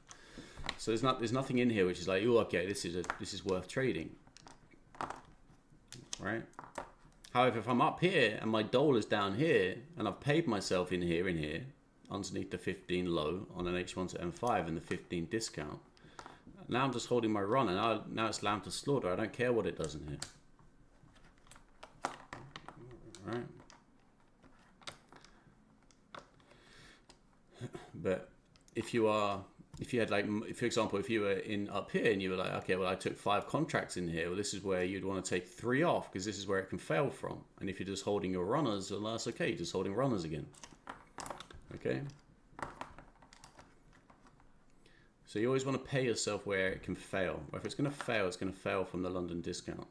So there's nothing in here which is like, oh, okay, this is worth trading, right? However, if I'm up here and my dole is down here and I've paid myself in here underneath the 15 low on an H1 to M5 and the 15 discount, now I'm just holding my run, and now it's lamb to slaughter. I don't care what it does in here. All right. But if you had like, for example, if you were in up here and you were like, okay, well, I took 5 contracts in here, well, this is where you'd want to take 3 off, because this is where it can fail from. And if you're just holding your runners, well, that's okay, you're just holding runners again. Okay. So you always want to pay yourself where it can fail. If it's going to fail, it's going to fail from the London discount.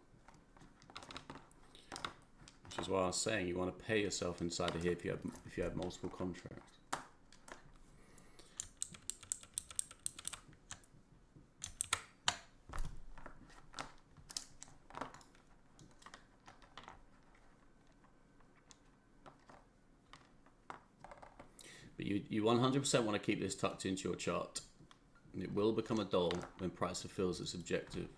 Which is why I was saying you want to pay yourself inside of here if you have multiple contracts. But you 100% want to keep this tucked into your chart. And it will become a doll when price fulfills its objective.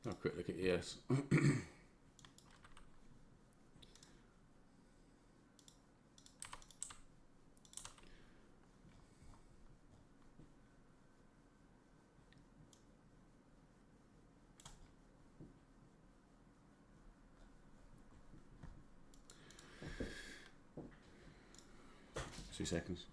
Have a quick look at ES. 2 seconds.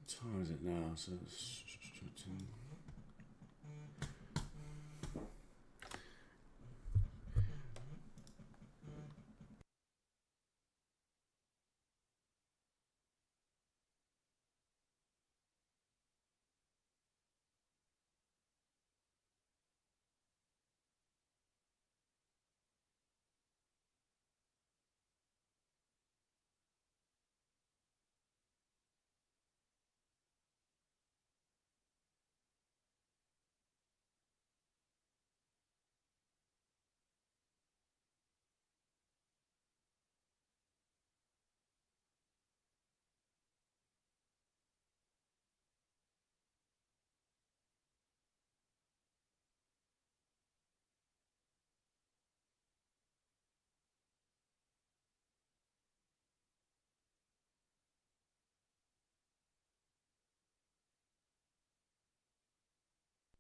What time is it now? So it's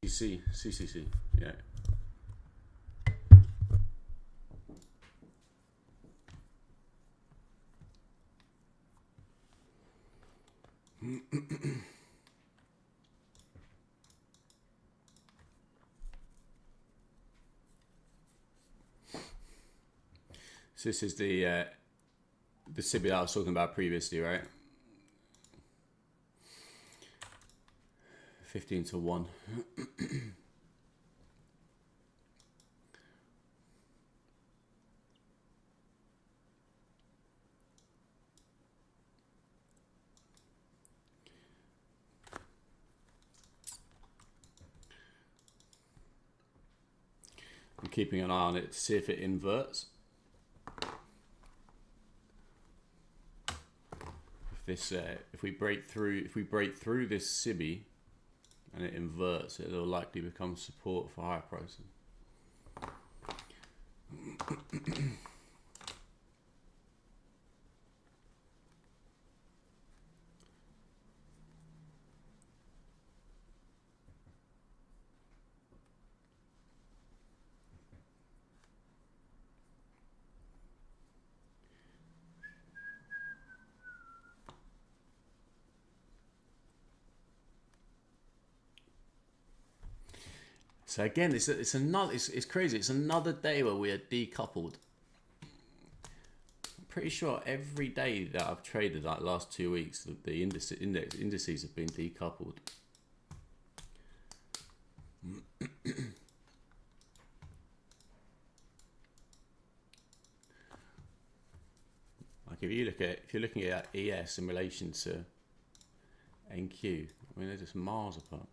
CCC, yeah. So this is the SIBI I was talking about previously, right? 15-1. keeping an eye on it to see if it inverts. If we break through this SIBI and it inverts, it will likely become support for higher pricing. So again, it's crazy. It's another day where we are decoupled. I'm pretty sure every day that I've traded, like last 2 weeks, the indices have been decoupled. Like if you're looking at ES in relation to NQ, I mean they're just miles apart.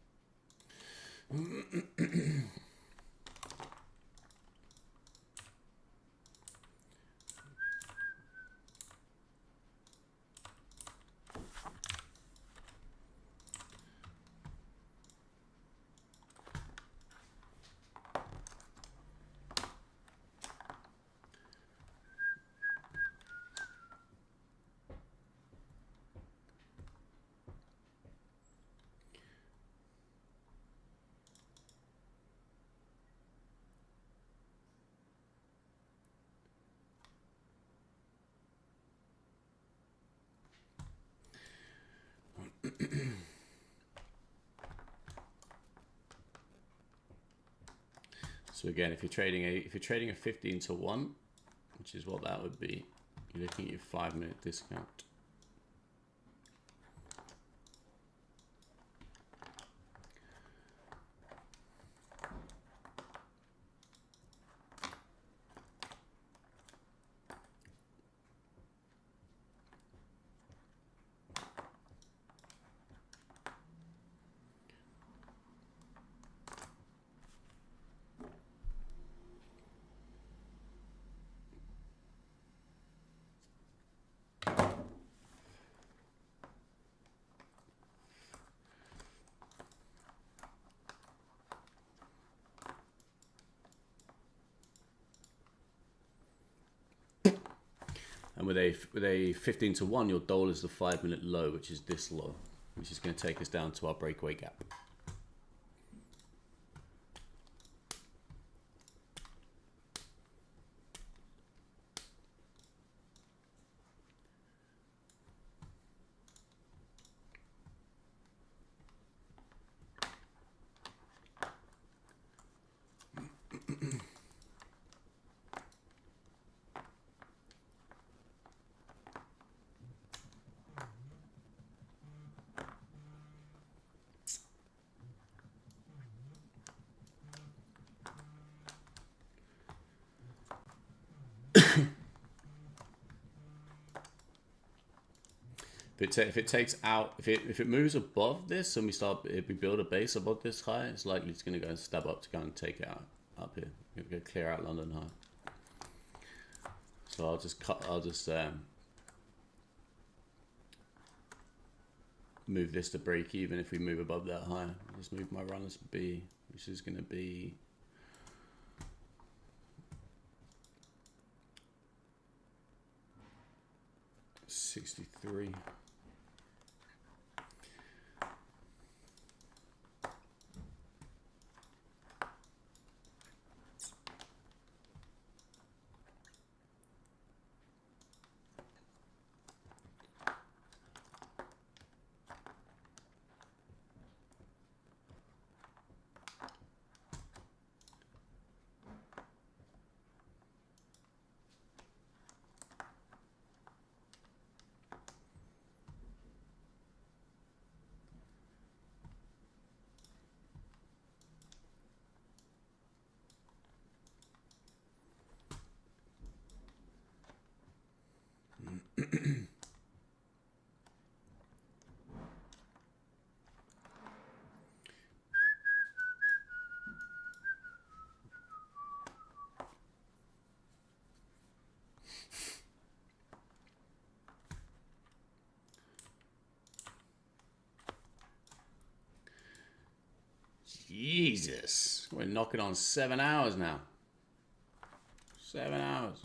So again, if you're trading a 15 to 1, which is what that would be, you're looking at your 5-minute discount. And with a 15 to 1, your dole is the 5-minute low, which is this low, which is going to take us down to our breakaway gap. If it moves above this and if we build a base above this high, it's likely it's going to go and stab up to go and take it out up here. We're going to clear out London high. So I'll just move this to break even if we move above that high. I'll just move my runners B, which is going to be 63. Jesus. We're knocking on 7 hours now. 7 hours.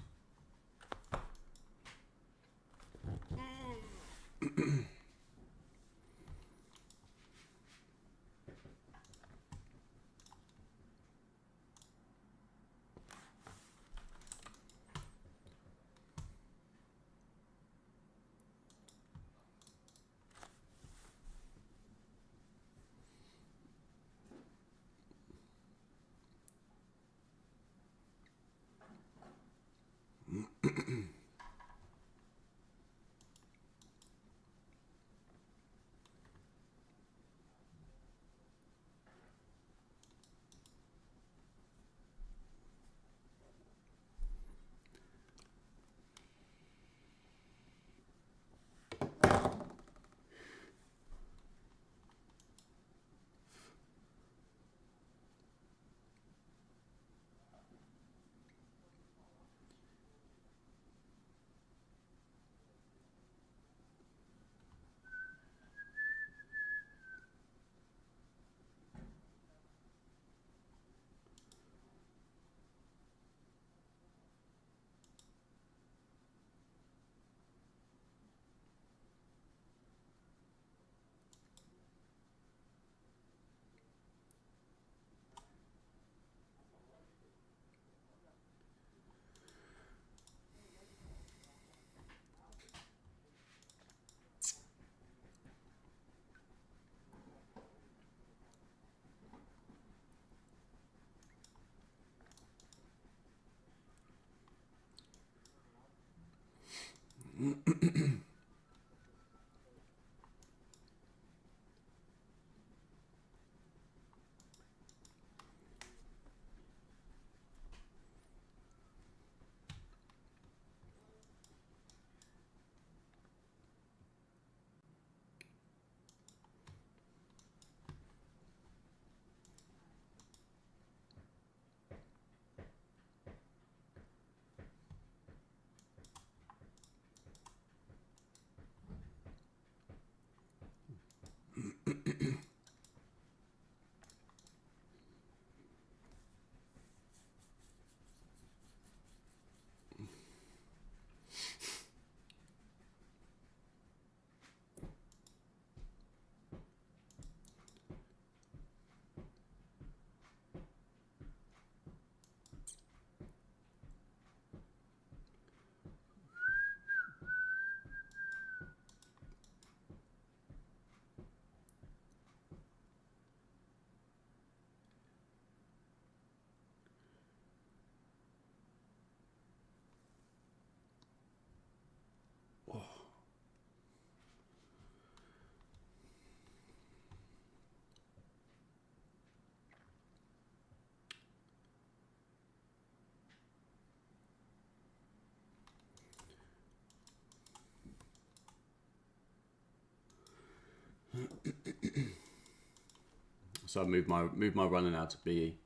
So I moved my runner now to BE.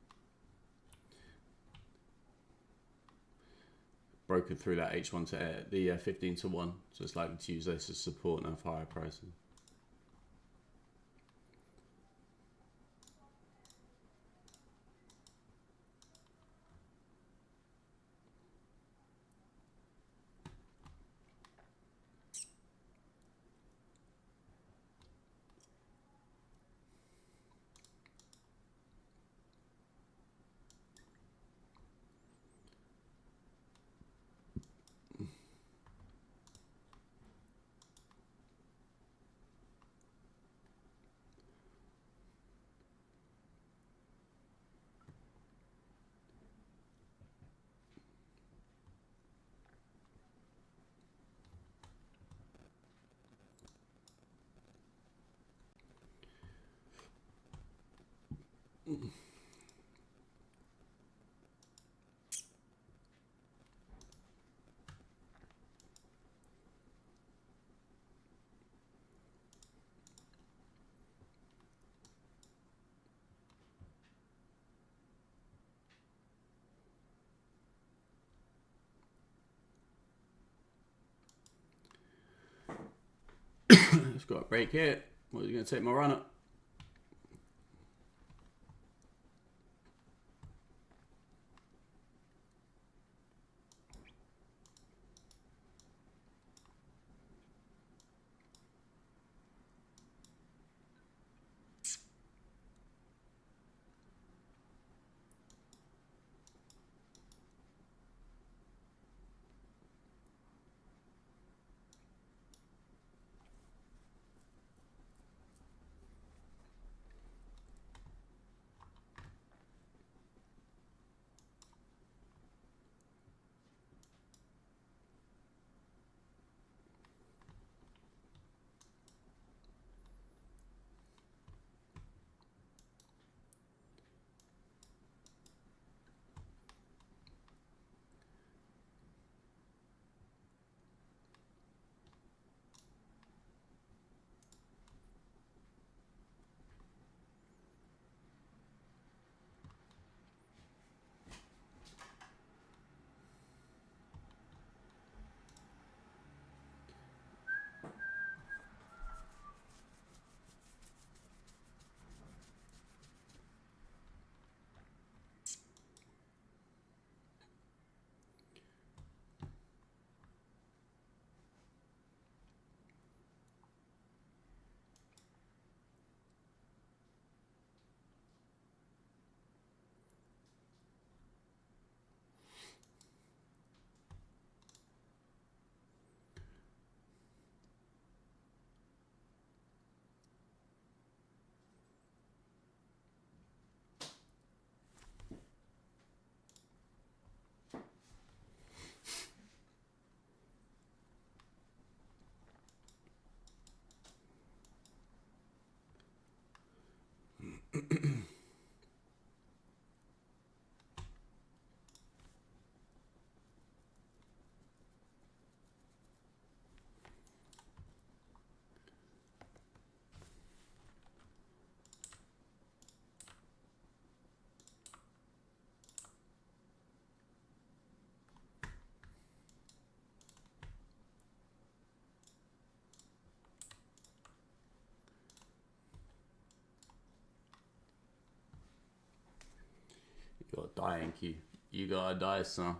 Broken through that H1 to the 15 to 1, so it's likely to use this as support now for higher pricing. It's got a break here. What are you going to take my runner? Die, Inky. You gotta die, son.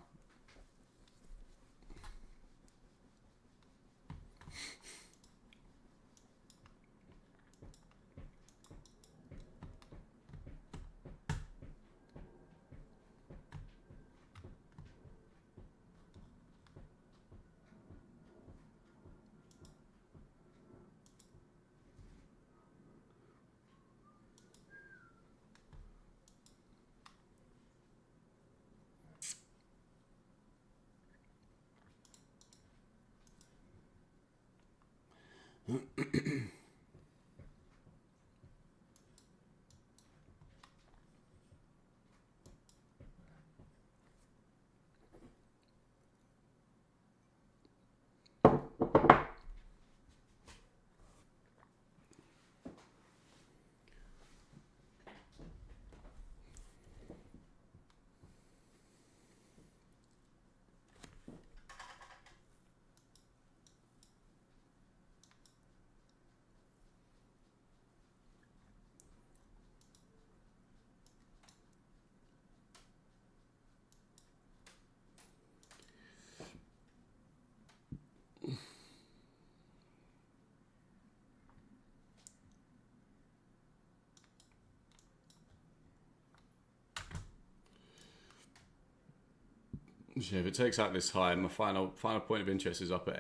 So if it takes out this high, my final point of interest is up at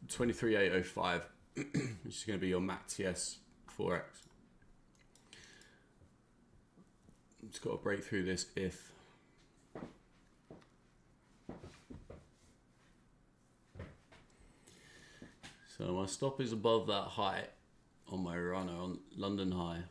23,805, which is going to be your MACTS 4X. It's got to break through this if. So my stop is above that high on my runner on London high.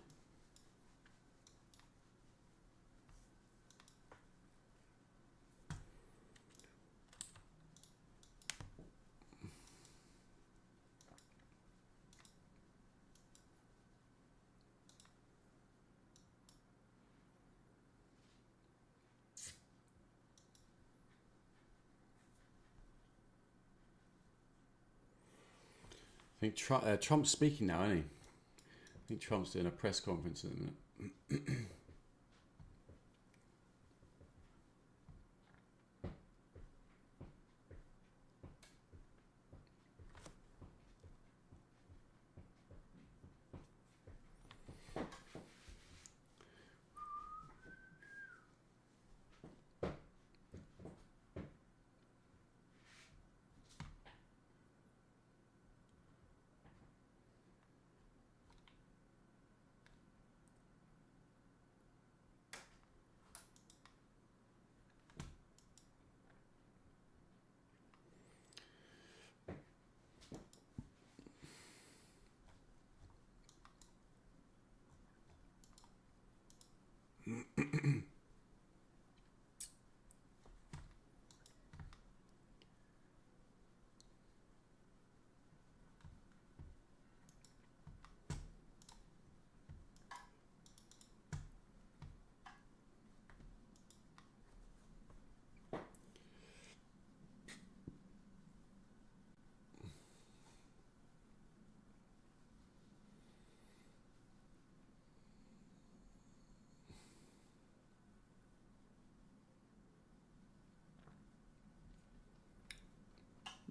I think Trump's speaking now, isn't he? I think Trump's doing a press conference at the minute.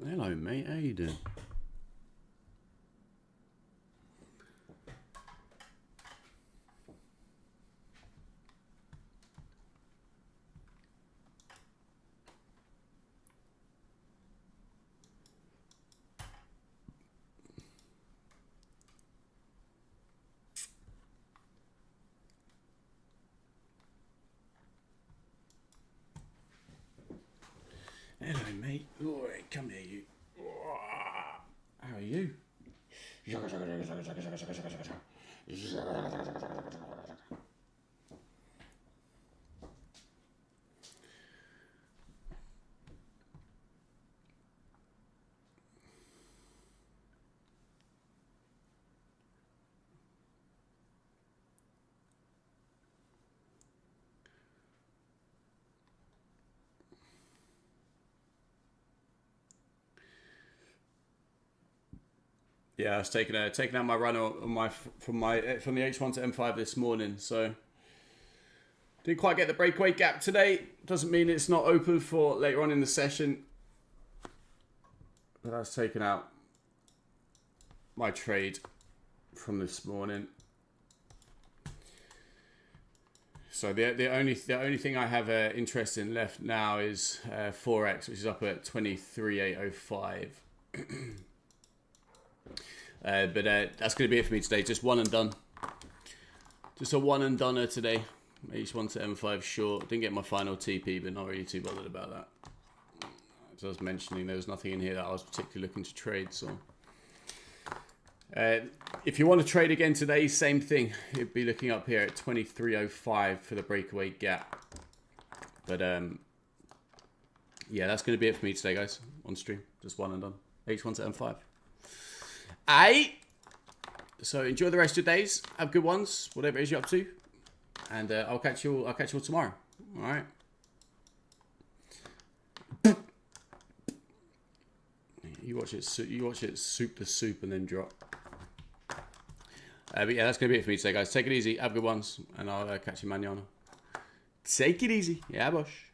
Hello, mate. How you doing? Hello, mate. All right, come here, you. How are you? Yeah, I was taking out my runner on from the H1 to M5 this morning. So Didn't quite get the breakaway gap today. Doesn't mean it's not open for later on in the session. But that's taken out my trade from this morning. So the only thing I have interest in left now is Forex, which is up at 23,805. But that's going to be it for me today. Just one and done. Just a one and doneer today. H1 to M5 short. Didn't get my final TP, but not really too bothered about that. As I was mentioning, there was nothing in here that I was particularly looking to trade. So, if you want to trade again today, same thing. You'd be looking up here at 23.05 for the breakaway gap. But yeah, that's going to be it for me today, guys. On stream, just one and done. H1 to M5. Aye. So enjoy the rest of your days. Have good ones, whatever it is you're up to. And I'll catch you all tomorrow. All right. You watch it soup the soup and then drop. But yeah, that's gonna be it for me today, guys. Take it easy. Have good ones, and I'll catch you mañana. Take it easy. Yeah, bosh.